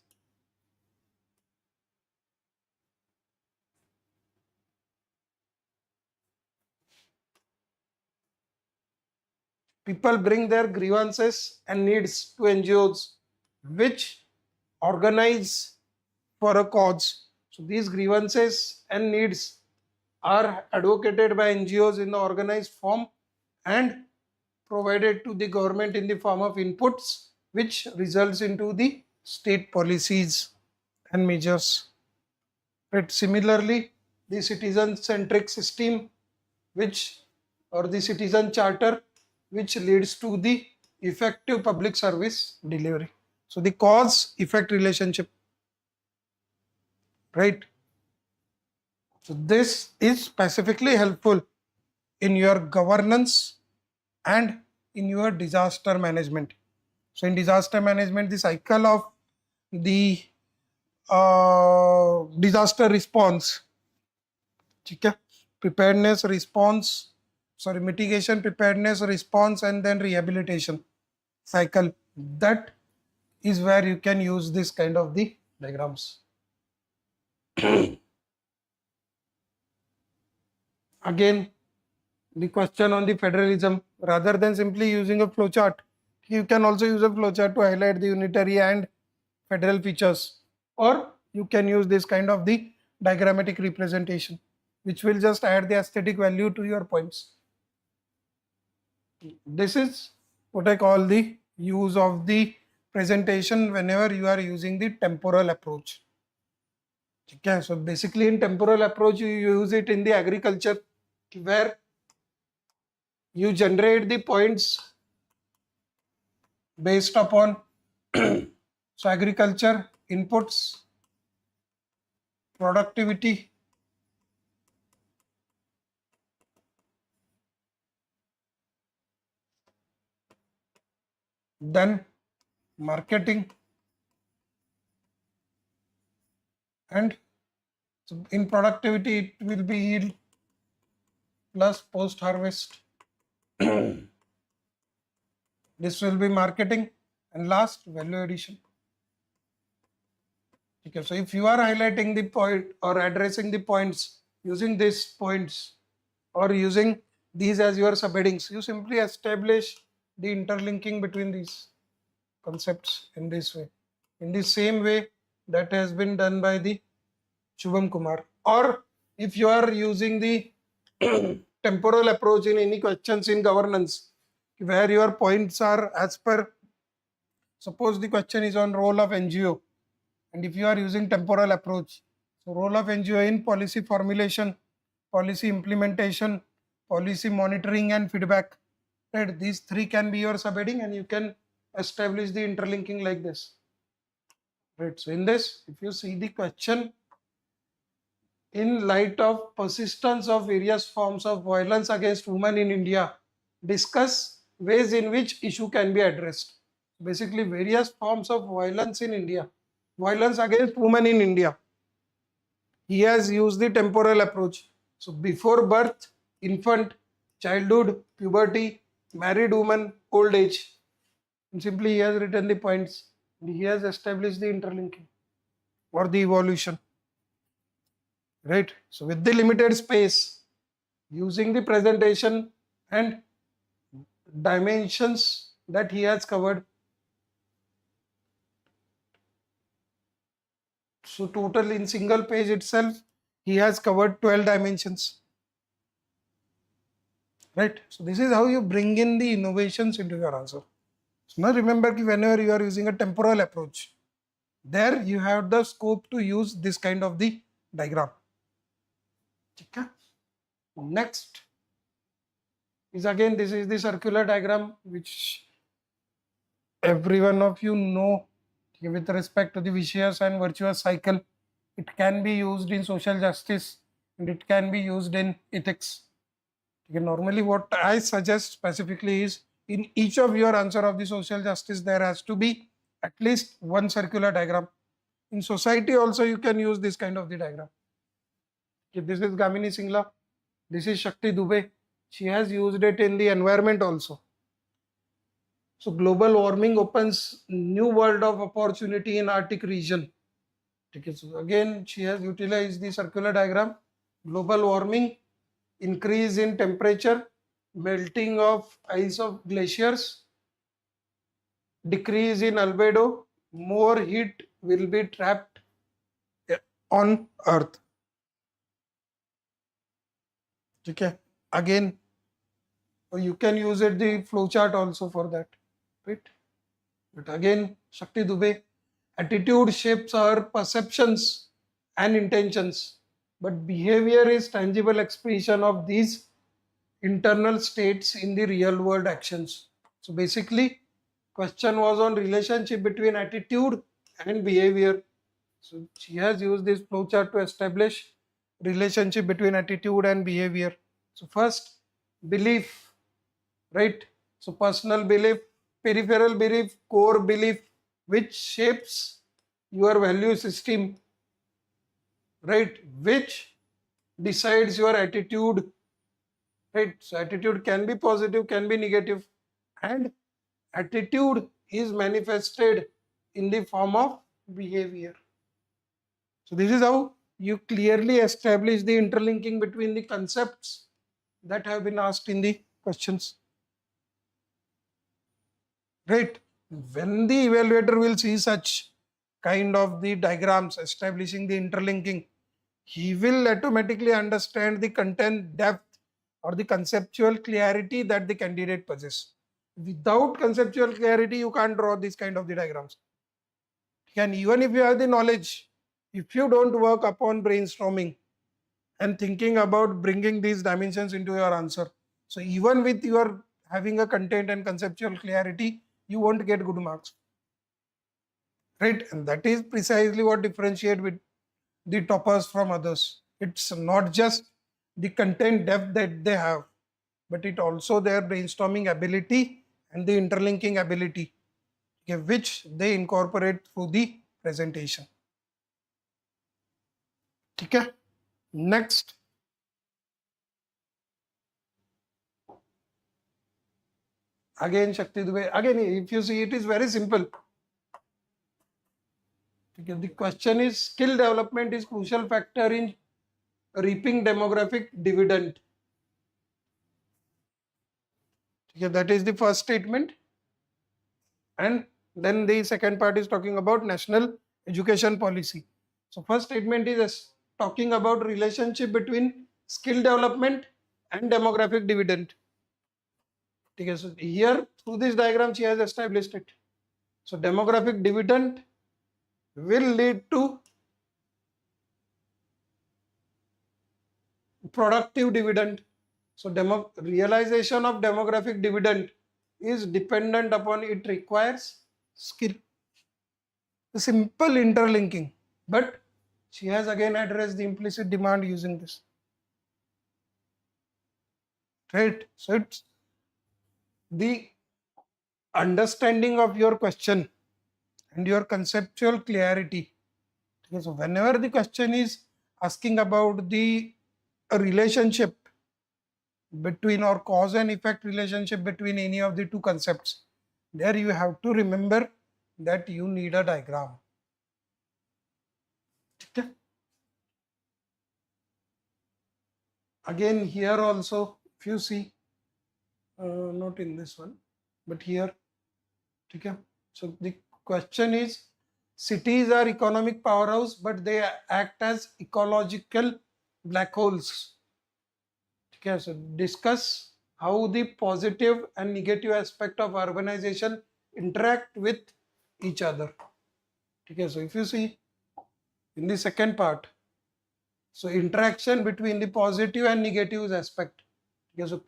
People bring their grievances and needs to NGOs which organize for a cause. So these grievances and needs are advocated by NGOs in the organized form and provided to the government in the form of inputs, which results into the state policies and measures. Right. Similarly, the citizen-centric system, which or the citizen charter, which leads to the effective public service delivery. So the cause-effect relationship, right? So this is specifically helpful in your governance and in your disaster management. So in disaster management, the cycle of the disaster response, okay, preparedness, response, sorry, mitigation, preparedness, response, and then rehabilitation cycle. That is where you can use this kind of the diagrams. Again, the question on the federalism, rather than simply using a flowchart, you can also use a flowchart to highlight the unitary and federal features, or you can use this kind of the diagrammatic representation, which will just add the aesthetic value to your points. This is what I call the use of the presentation whenever you are using the temporal approach. Okay, so basically in temporal approach you use it in the agriculture, where you generate the points based upon so agriculture inputs, productivity, then marketing, and so in productivity it will be yield plus post harvest. This will be marketing, and last value addition. Okay, so if you are highlighting the point or addressing the points using these points or using these as your subheadings, you simply establish the interlinking between these concepts in this way, in the same way that has been done by the Shubham Kumar. Or if you are using the temporal approach in any questions in governance, where your points are as per, suppose the question is on role of NGO, and if you are using temporal approach, so role of NGO in policy formulation, policy implementation, policy monitoring and feedback, right? These three can be your subheading, and you can establish the interlinking like this, right? So in this, if you see the question, in light of persistence of various forms of violence against women in India, discuss ways in which issue can be addressed. Basically, various forms of violence in India, violence against women in India. He has used the temporal approach. So before birth, infant, childhood, puberty, married woman, old age. And simply he has written the points. He has established the interlinking or the evolution. Right. So with the limited space, using the presentation and dimensions that he has covered, So total in single page itself, he has covered 12 dimensions. Right? So this is how you bring in the innovations into your answer. So now remember, whenever you are using a temporal approach, there you have the scope to use this kind of the diagram. Okay. Next is again, this is the circular diagram which every one of you know with respect to the vicious and virtuous cycle. It can be used in social justice and it can be used in ethics. Okay, normally what I suggest specifically is in each of your answer of the social justice there has to be at least one circular diagram. In society also you can use this kind of the diagram. Okay, this is Gamini Singla, this is Shakti Dubey. She has used it in the environment also. So global warming opens new world of opportunity in Arctic region. Okay, so again she has utilized the circular diagram. Global warming, increase in temperature, melting of ice of glaciers, decrease in albedo, more heat will be trapped on earth. Okay, again you can use it the flowchart also for that, right? But again, Shakti Dubey, attitude shapes our perceptions and intentions, but behavior is tangible expression of these internal states in the real world actions. So basically, question was on relationship between attitude and behavior. So she has used this flowchart to establish relationship between attitude and behavior. So first, belief, right? So personal belief, peripheral belief, core belief, which shapes your value system, right? Which decides your attitude, right? So attitude can be positive, can be negative, and attitude is manifested in the form of behavior. So this is how you clearly establish the interlinking between the concepts that have been asked in the questions. Right? When the evaluator will see such kind of the diagrams establishing the interlinking, he will automatically understand the content depth or the conceptual clarity that the candidate possesses. Without conceptual clarity, you can't draw this kind of the diagrams. And even if you have the knowledge, if you don't work upon brainstorming and thinking about bringing these dimensions into your answer, so even with your having a content and conceptual clarity, you won't get good marks. Right? And that is precisely what differentiates with the toppers from others. It's not just the content depth that they have, but it also their brainstorming ability and the interlinking ability, okay, which they incorporate through the presentation. Okay. Next, again Shakti Dubey. Again, if you see, it is very simple. Okay. The question is, skill development is crucial factor in reaping demographic dividend. Okay, that is the first statement. And then the second part is talking about national education policy. So first statement is talking about relationship between skill development and demographic dividend. Okay, so here through this diagram she has established it. So demographic dividend will lead to productive dividend. So realization of demographic dividend is dependent upon it requires skill. The simple interlinking, but she has again addressed the implicit demand using this. Right? So it's the understanding of your question and your conceptual clarity. Okay, so whenever the question is asking about the relationship between or cause and effect relationship between any of the two concepts, there you have to remember that you need a diagram. Okay. Again here also, if you see, not in this one, but here, okay. So the question is cities are economic powerhouse, but they act as ecological black holes. Okay, so discuss how the positive and negative aspect of urbanization interact with each other. Okay, so if you see in the second part, so interaction between the positive and negative aspect. Okay, so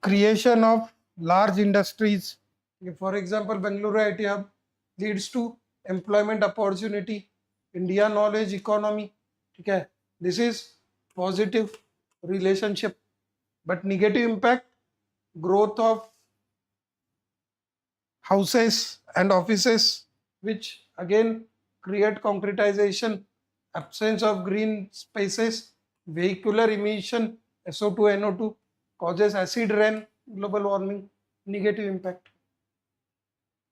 creation of large industries. Okay, for example, Bengaluru IT hub leads to employment opportunity, India knowledge economy. Okay, this is positive relationship, but negative impact, growth of houses and offices, which again create concretization, absence of green spaces, vehicular emission, SO2, NO2, causes acid rain, global warming, negative impact.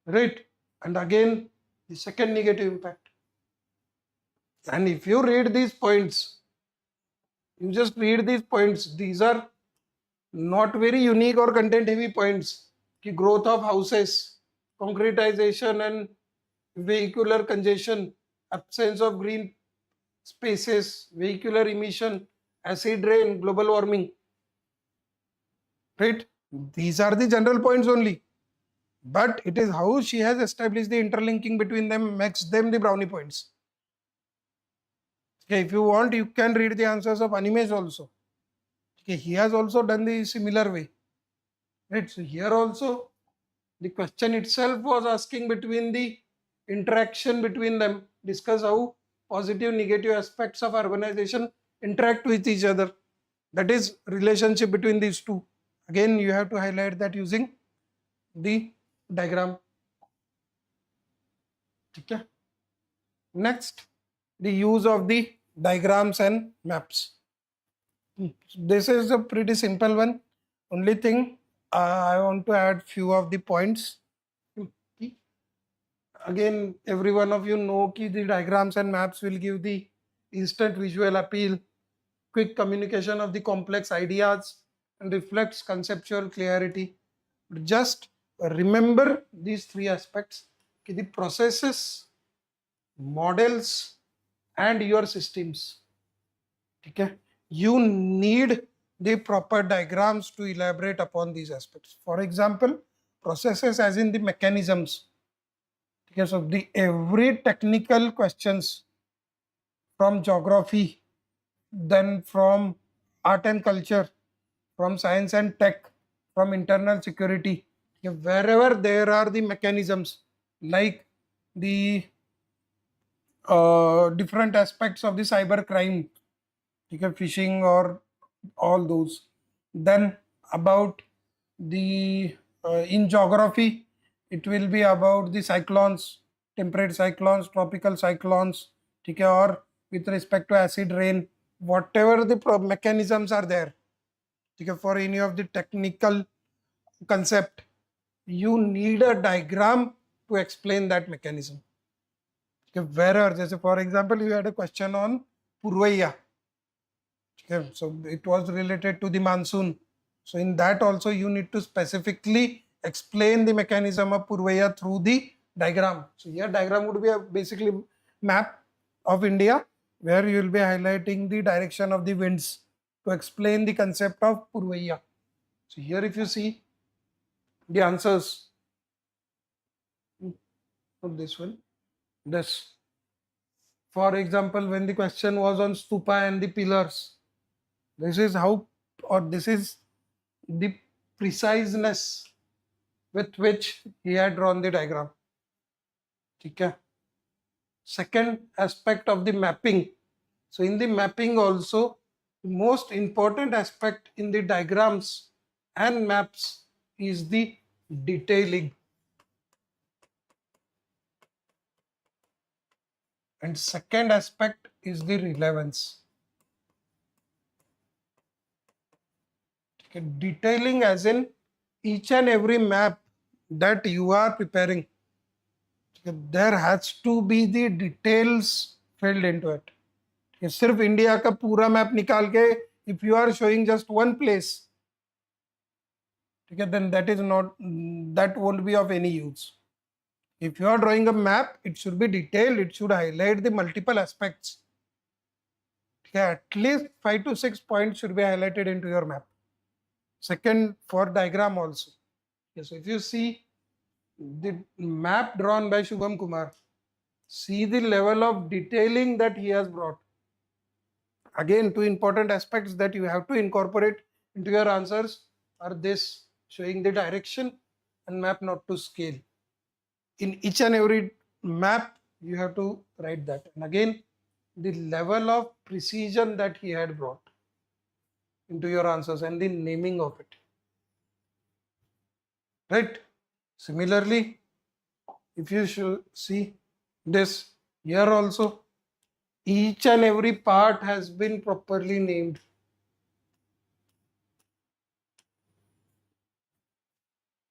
Right? And again, the second negative impact. And if you read these points, you just read these points, these are not very unique or content heavy points. Ki growth of houses, concretization and vehicular congestion, absence of green spaces, vehicular emission, acid rain, global warming. Right? These are the general points only. But it is how she has established the interlinking between them makes them the brownie points. Okay, if you want, you can read the answers of Animesh also. Okay, he has also done the similar way. Right? So here also the question itself was asking between the interaction between them, discuss how positive negative aspects of urbanization interact with each other. That is relationship between these two. Again, you have to highlight that using the diagram. Okay. Next, the use of the diagrams and maps. This is a pretty simple one. Only thing I want to add few of the points. Again, every one of you know that the diagrams and maps will give the instant visual appeal, quick communication of the complex ideas, and reflects conceptual clarity. Just remember these three aspects: the processes, models, and your systems. Okay? You need the proper diagrams to elaborate upon these aspects. For example, processes as in the mechanisms. Okay, so the every technical questions from geography, then from art and culture, from science and tech, from internal security, okay, wherever there are the mechanisms like the different aspects of the cyber crime, okay, phishing or all those. Then about the in geography, it will be about the cyclones, temperate cyclones, tropical cyclones, okay, or with respect to acid rain, whatever the mechanisms are there, okay, for any of the technical concept, you need a diagram to explain that mechanism. Okay, wherever, for example, you had a question on Purvaiya. Okay, so it was related to the monsoon. So in that also you need to specifically explain the mechanism of Purvaiya through the diagram. So here diagram would be a basically map of India where you will be highlighting the direction of the winds to explain the concept of Purvaiya. So here if you see the answers, not this one, this. For example, when the question was on stupa and the pillars, this is how, or this is the preciseness with which he had drawn the diagram. Okay. Second aspect of the mapping. So in the mapping also, the most important aspect in the diagrams and maps is the detailing. And second aspect is the relevance. Okay. Detailing as in each and every map that you are preparing, there has to be the details filled into it. सिर्फ India का पूरा map निकाल के if you are showing just one place, Okay, then that won't be of any use. If you are drawing a map, it should be detailed, it should highlight the multiple aspects. Okay, at least 5 to 6 points should be highlighted into your map. Second, for diagram also. Okay, so if you see the map drawn by Shubham Kumar, see the level of detailing that he has brought. Again, two important aspects that you have to incorporate into your answers are this: showing the direction and map not to scale. In each and every map, you have to write that. And again, the level of precision that he had brought into your answers and the naming of it. Right? Similarly, if you should see this here also, each and every part has been properly named.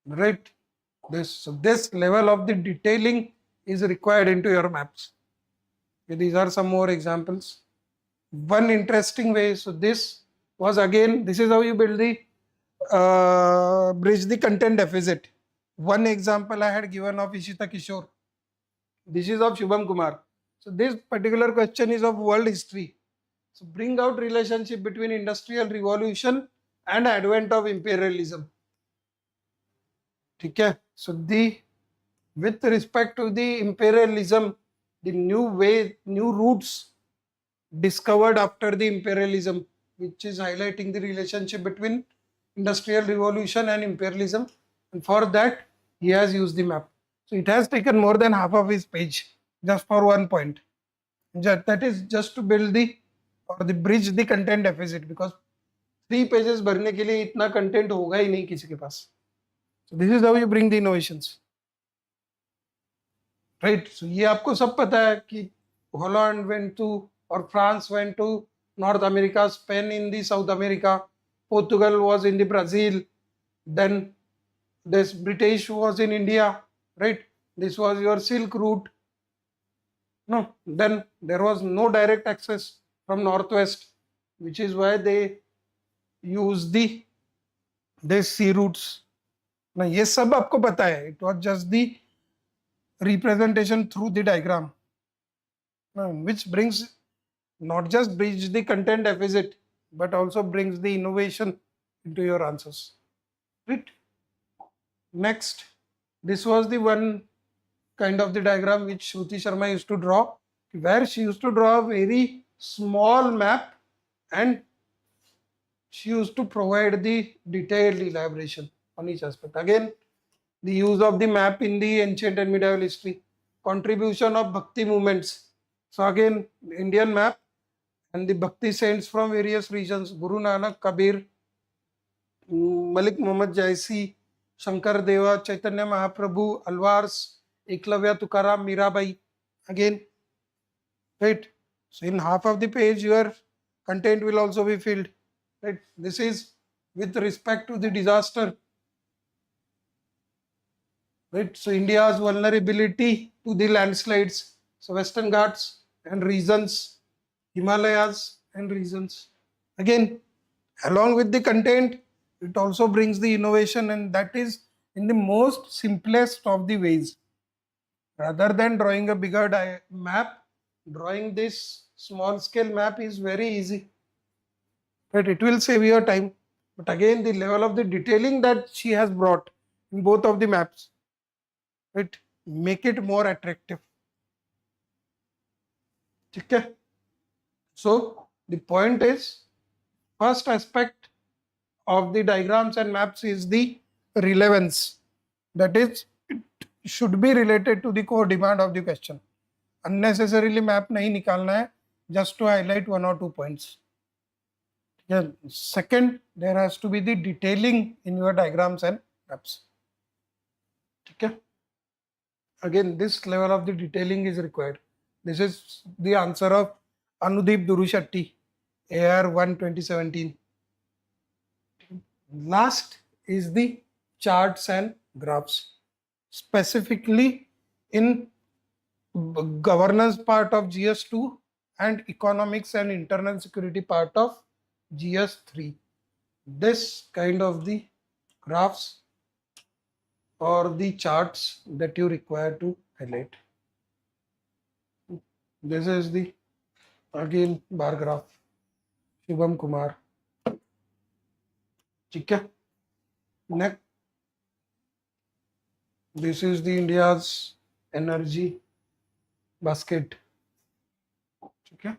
Right? This level of the detailing is required into your maps. Okay, these are some more examples. One interesting way, so this was again, this is how you build the bridge the content deficit. One example I had given of Ishita Kishore. This is of Shubham Kumar. So this particular question is of world history. So bring out relationship between industrial revolution and advent of imperialism. Okay. So with respect to the imperialism, the new routes discovered after the imperialism, which is highlighting the relationship between industrial revolution and imperialism, and for that he has used the map. So it has taken more than half of his page just for one point. That is just to build the bridge the content deficit, because 3 pages भरने के लिए इतना content होगा ही नहीं किसी के पास. So this is how you bring the innovations. Right? So ये आपको सब पता है कि Holland went to, or France went to North America, Spain in the South America, Portugal was in the Brazil, then this British was in India, right? This was your Silk Route. No, then there was no direct access from Northwest, which is why they use these sea routes. Now, ये सब आपको पता है. It was just the representation through the diagram, which brings not just bridge the content deficit, but also brings the innovation into your answers. Right? Next, this was the one kind of the diagram which Shruti Sharma used to draw, where she used to draw a very small map and she used to provide the detailed elaboration on each aspect. Again, the use of the map in the ancient and medieval history, contribution of Bhakti movements. So again, the Indian map and the Bhakti saints from various regions, Guru Nanak, Kabir, Malik Muhammad Jaisi, Shankar Deva, Chaitanya Mahaprabhu, Alwars, Eklavya Tukaram, Mirabai. Again, right? So in half of the page, your content will also be filled. Right? This is with respect to the disaster. Right? So India's vulnerability to the landslides. So Western Ghats and regions, Himalayas and regions. Again, along with the content, it also brings the innovation, and that is in the most simplest of the ways. Rather than drawing a bigger map, drawing this small scale map is very easy. Right? It will save your time. But again, the level of the detailing that she has brought in both of the maps, right, make it more attractive. Okay? So the point is, first aspect of the diagrams and maps is the relevance. That is, it should be related to the core demand of the question. Unnecessarily map nahi nikalna hai just to highlight 1 or 2 points. Yeah. Second, there has to be the detailing in your diagrams and maps. Okay? Again, this level of the detailing is required. This is the answer of Anudeep Durushatty, AR 1 2017. Last is the charts and graphs, specifically in governance part of GS2 and economics and internal security part of GS3. This kind of the graphs or the charts that you require to highlight. This is the again bar graph. Shubham Kumar. Okay. Next, this is the India's energy basket. Okay.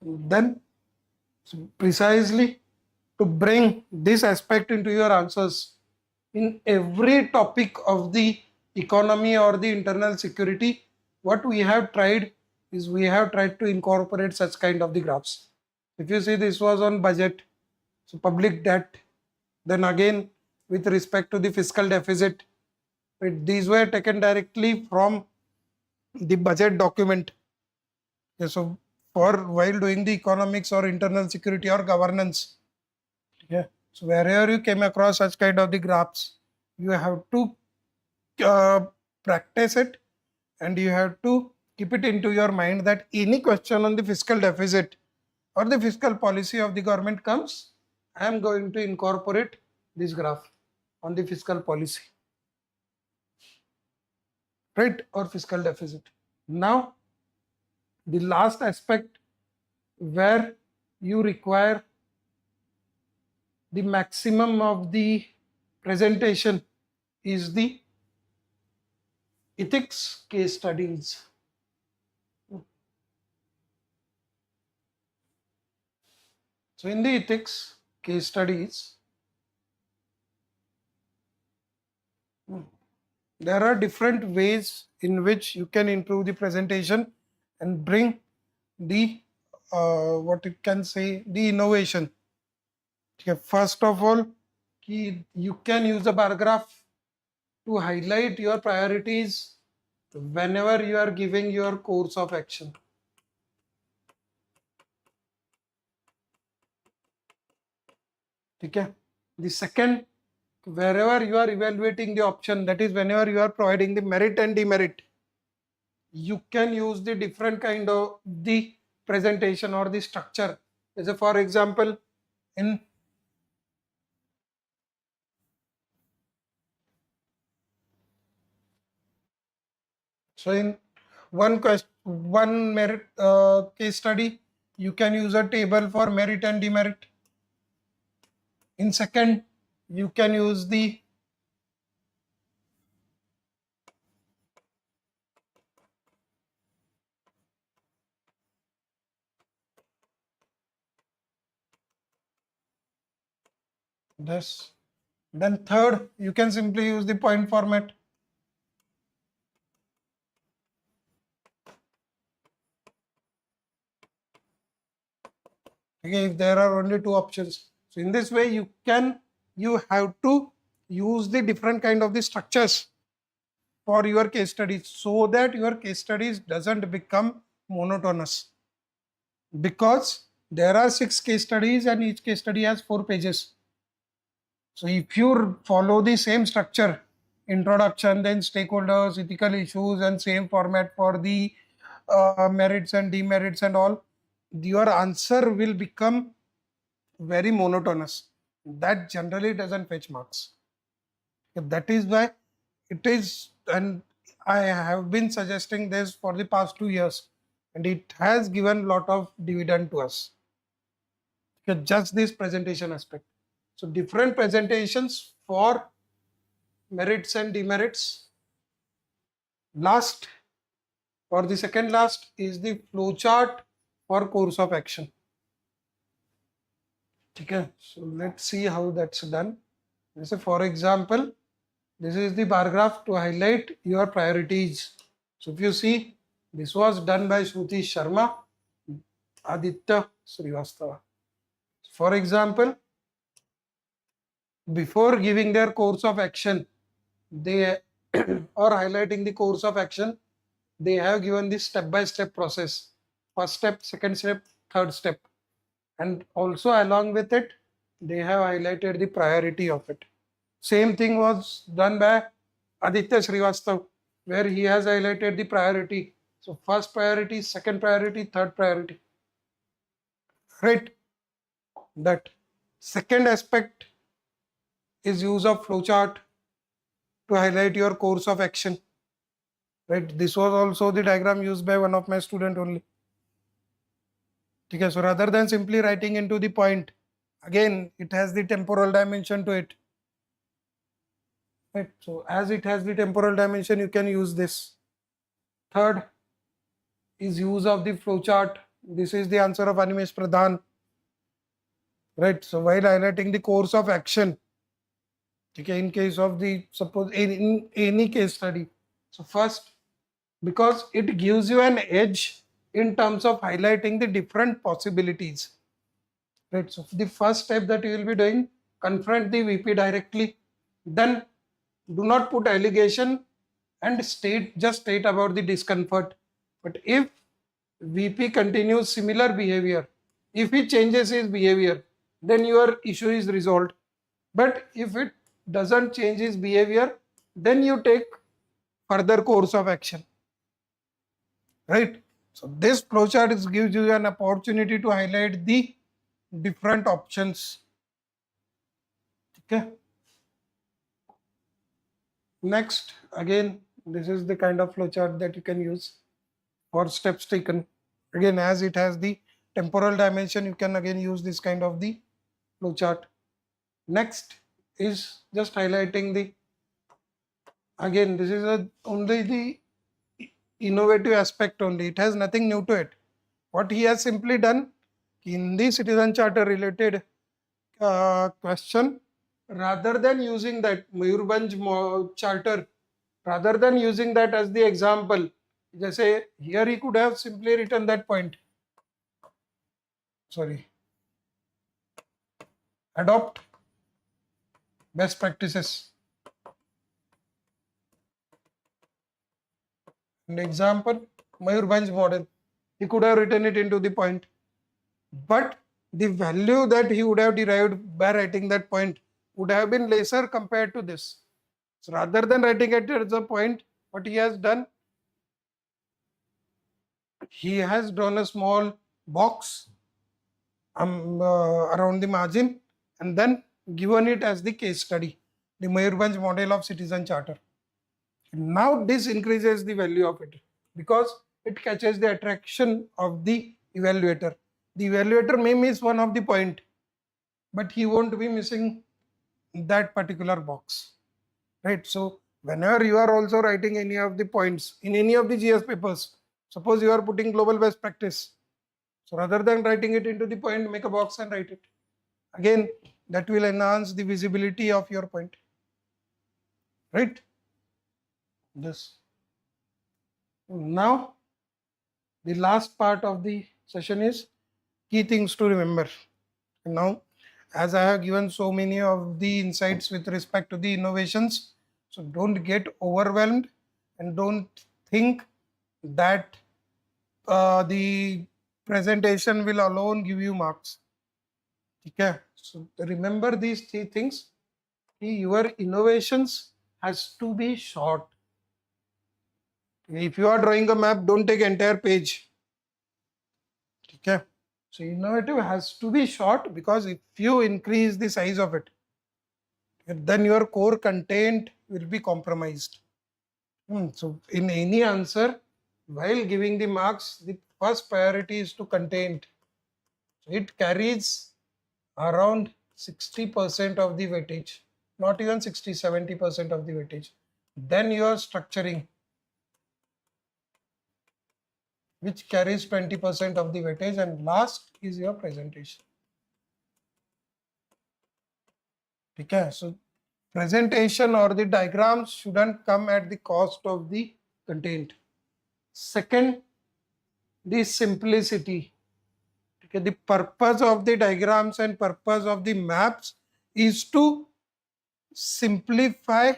Then precisely to bring this aspect into your answers in every topic of the economy or the internal security, what we have tried is we have tried to incorporate such kind of the graphs. If you see, this was on budget, so public debt, then again with respect to the fiscal deficit, these were taken directly from the budget document. Okay, so for while doing the economics or internal security or governance, yeah, so wherever you came across such kind of the graphs, you have to practice it, and you have to keep it into your mind that any question on the fiscal deficit or the fiscal policy of the government comes, I am going to incorporate this graph on the fiscal policy, right, or fiscal deficit. Now, the last aspect where you require the maximum of the presentation is the ethics case studies. So in the ethics case studies, there are different ways in which you can improve the presentation and bring the what it can say, the innovation. Okay, first of all, you can use a bar graph to highlight your priorities whenever you are giving your course of action. Okay. The second, wherever you are evaluating the option, that is whenever you are providing the merit and demerit, you can use the different kind of the presentation or the structure. As a, for example, in one merit case study, you can use a table for merit and demerit. In second, you can use the this. Then third, you can simply use the point format. Okay, if there are only two options. So in this way, you have to use the different kind of the structures for your case studies so that your case studies doesn't become monotonous, because there are 6 case studies and each case study has 4 pages. So if you follow the same structure, introduction, then stakeholders, ethical issues, and same format for the merits and demerits and all, your answer will become very monotonous. That generally doesn't fetch marks. That is why it is, and I have been suggesting this for the past 2 years, and it has given lot of dividend to us. Just this presentation aspect. So different presentations for merits and demerits. Last, or the second last, is the flowchart for course of action. Okay, so let's see how that's done. So for example, this is the bar graph to highlight your priorities. So if you see, this was done by Shruti Sharma, Aditya Srivastava. For example, before giving their course of action, they or highlighting the course of action, they have given the step-by-step process. First step, second step, third step. And also along with it, they have highlighted the priority of it. Same thing was done by Aditya Srivastav, where he has highlighted the priority. So first priority, second priority, third priority. Right? That. Second aspect is use of flowchart to highlight your course of action. Right, this was also the diagram used by one of my student only. Okay, so rather than simply writing into the point, again it has the temporal dimension to it. Right, so as it has the temporal dimension, you can use this. Third is use of the flowchart. This is the answer of Animesh Pradhan. Right, so while highlighting the course of action, okay, in case of the suppose in any case study, so first, because it gives you an edge in terms of highlighting the different possibilities. Right, so the first step that you will be doing, confront the VP directly, then do not put allegation and just state about the discomfort. But if VP continues similar behavior, if he changes his behavior, then your issue is resolved. But if it doesn't change his behavior, then you take further course of action. Right, so this flowchart gives you an opportunity to highlight the different options. Okay, next, again, this is the kind of flowchart that you can use for steps taken. Again, as it has the temporal dimension, you can again use this kind of the flowchart. Next is just highlighting the, again, this is only the innovative aspect only. It has nothing new to it. What he has simply done in the citizen charter related question, rather than using that Mayurbhanj charter, rather than using that as the example, just say here he could have simply written that point. Sorry, adopt best practices. An example, Mayurbhanj model. He could have written it into the point, but the value that he would have derived by writing that point would have been lesser compared to this. So rather than writing it as a point, what he has done, he has drawn a small box around the margin and then given it as the case study, the Mayurbhanj model of citizen charter. Now this increases the value of it because it catches the attraction of the evaluator. The evaluator may miss one of the point, but he won't be missing that particular box. Right, so whenever you are also writing any of the points in any of the GS papers, suppose you are putting global best practice, so rather than writing it into the point, make a box and write it. Again, that will enhance the visibility of your point. Right, this. Now the last part of the session is key things to remember. Now, as I have given so many of the insights with respect to the innovations, so don't get overwhelmed and don't think that the presentation will alone give you marks. Okay, so remember these three things. Your innovations has to be short. If you are drawing a map, don't take entire page. Okay, so innovative has to be short because if you increase the size of it, then your core content will be compromised. So in any answer, while giving the marks, the first priority is to content. So it carries around 60% of the weightage, not even 60-70% of the weightage. Then your structuring, which carries 20% of the weightage, and last is your presentation. Okay, so presentation or the diagrams shouldn't come at the cost of the content. Second, the simplicity. Okay, the purpose of the diagrams and purpose of the maps is to simplify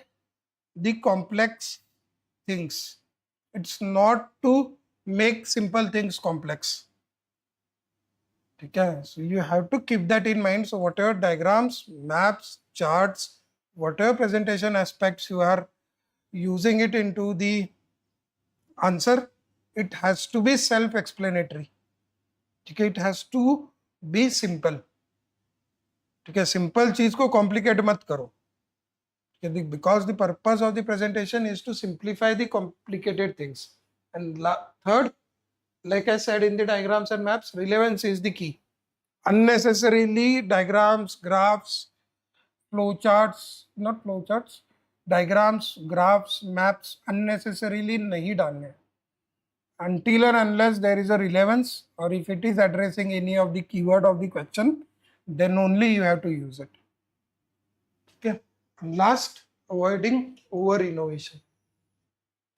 the complex things. It's not to make simple things complex. Okay, so you have to keep that in mind. So whatever diagrams, maps, charts, whatever presentation aspects you are using it into the answer, it has to be self-explanatory. Okay, it has to be simple. ठीक है, simple चीज को complicate मत करो, because the purpose of the presentation is to simplify the complicated things. And third, like I said in the diagrams and maps, relevance is the key. Unnecessarily diagrams, graphs, flowcharts, not flowcharts, diagrams, graphs, maps unnecessarily nahi dalne. Until and unless there is a relevance, or if it is addressing any of the keyword of the question, then only you have to use it. Okay. Last, avoiding over innovation.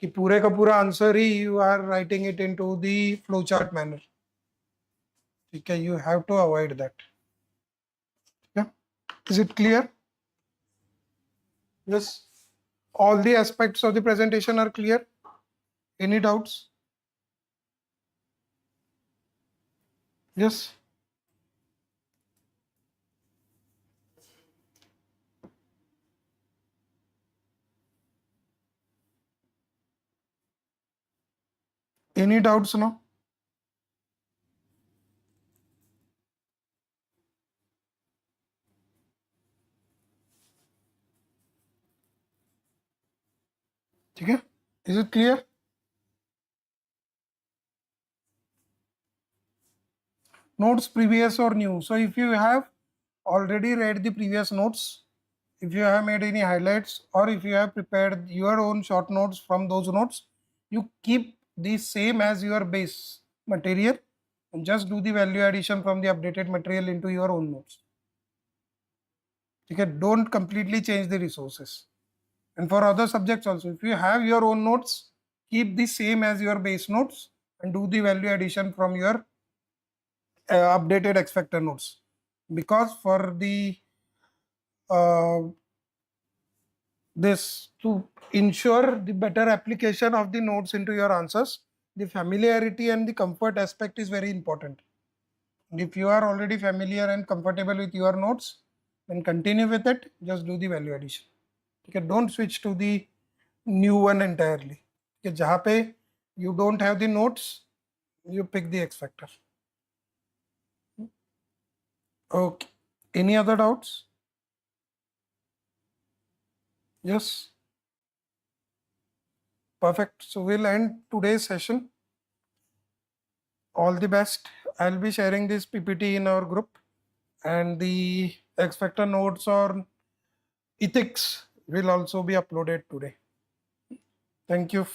कि पूरे का पूरा answer he you are writing it into the flowchart manner. ठीक है, you have to avoid that. Yeah. Is it clear? Yes. All the aspects of the presentation are clear. Any doubts? Yes. Any doubts now? ठीक है? Is it clear? Notes previous or new. So if you have already read the previous notes, if you have made any highlights, or if you have prepared your own short notes from those notes, you keep the same as your base material and just do the value addition from the updated material into your own notes. Okay, don't completely change the resources. And for other subjects also, if you have your own notes, keep the same as your base notes and do the value addition from your updated X factor notes. Because for the this to ensure the better application of the notes into your answers, the familiarity and the comfort aspect is very important. And if you are already familiar and comfortable with your notes, then continue with it. Just do the value addition. Okay, don't switch to the new one entirely. Okay, जहाँ पे you don't have the notes, you pick the X factor. Okay. Any other doubts? Yes. Perfect. So we'll end today's session. All the best. I'll be sharing this PPT in our group, and the X factor notes or ethics will also be uploaded today. Thank you.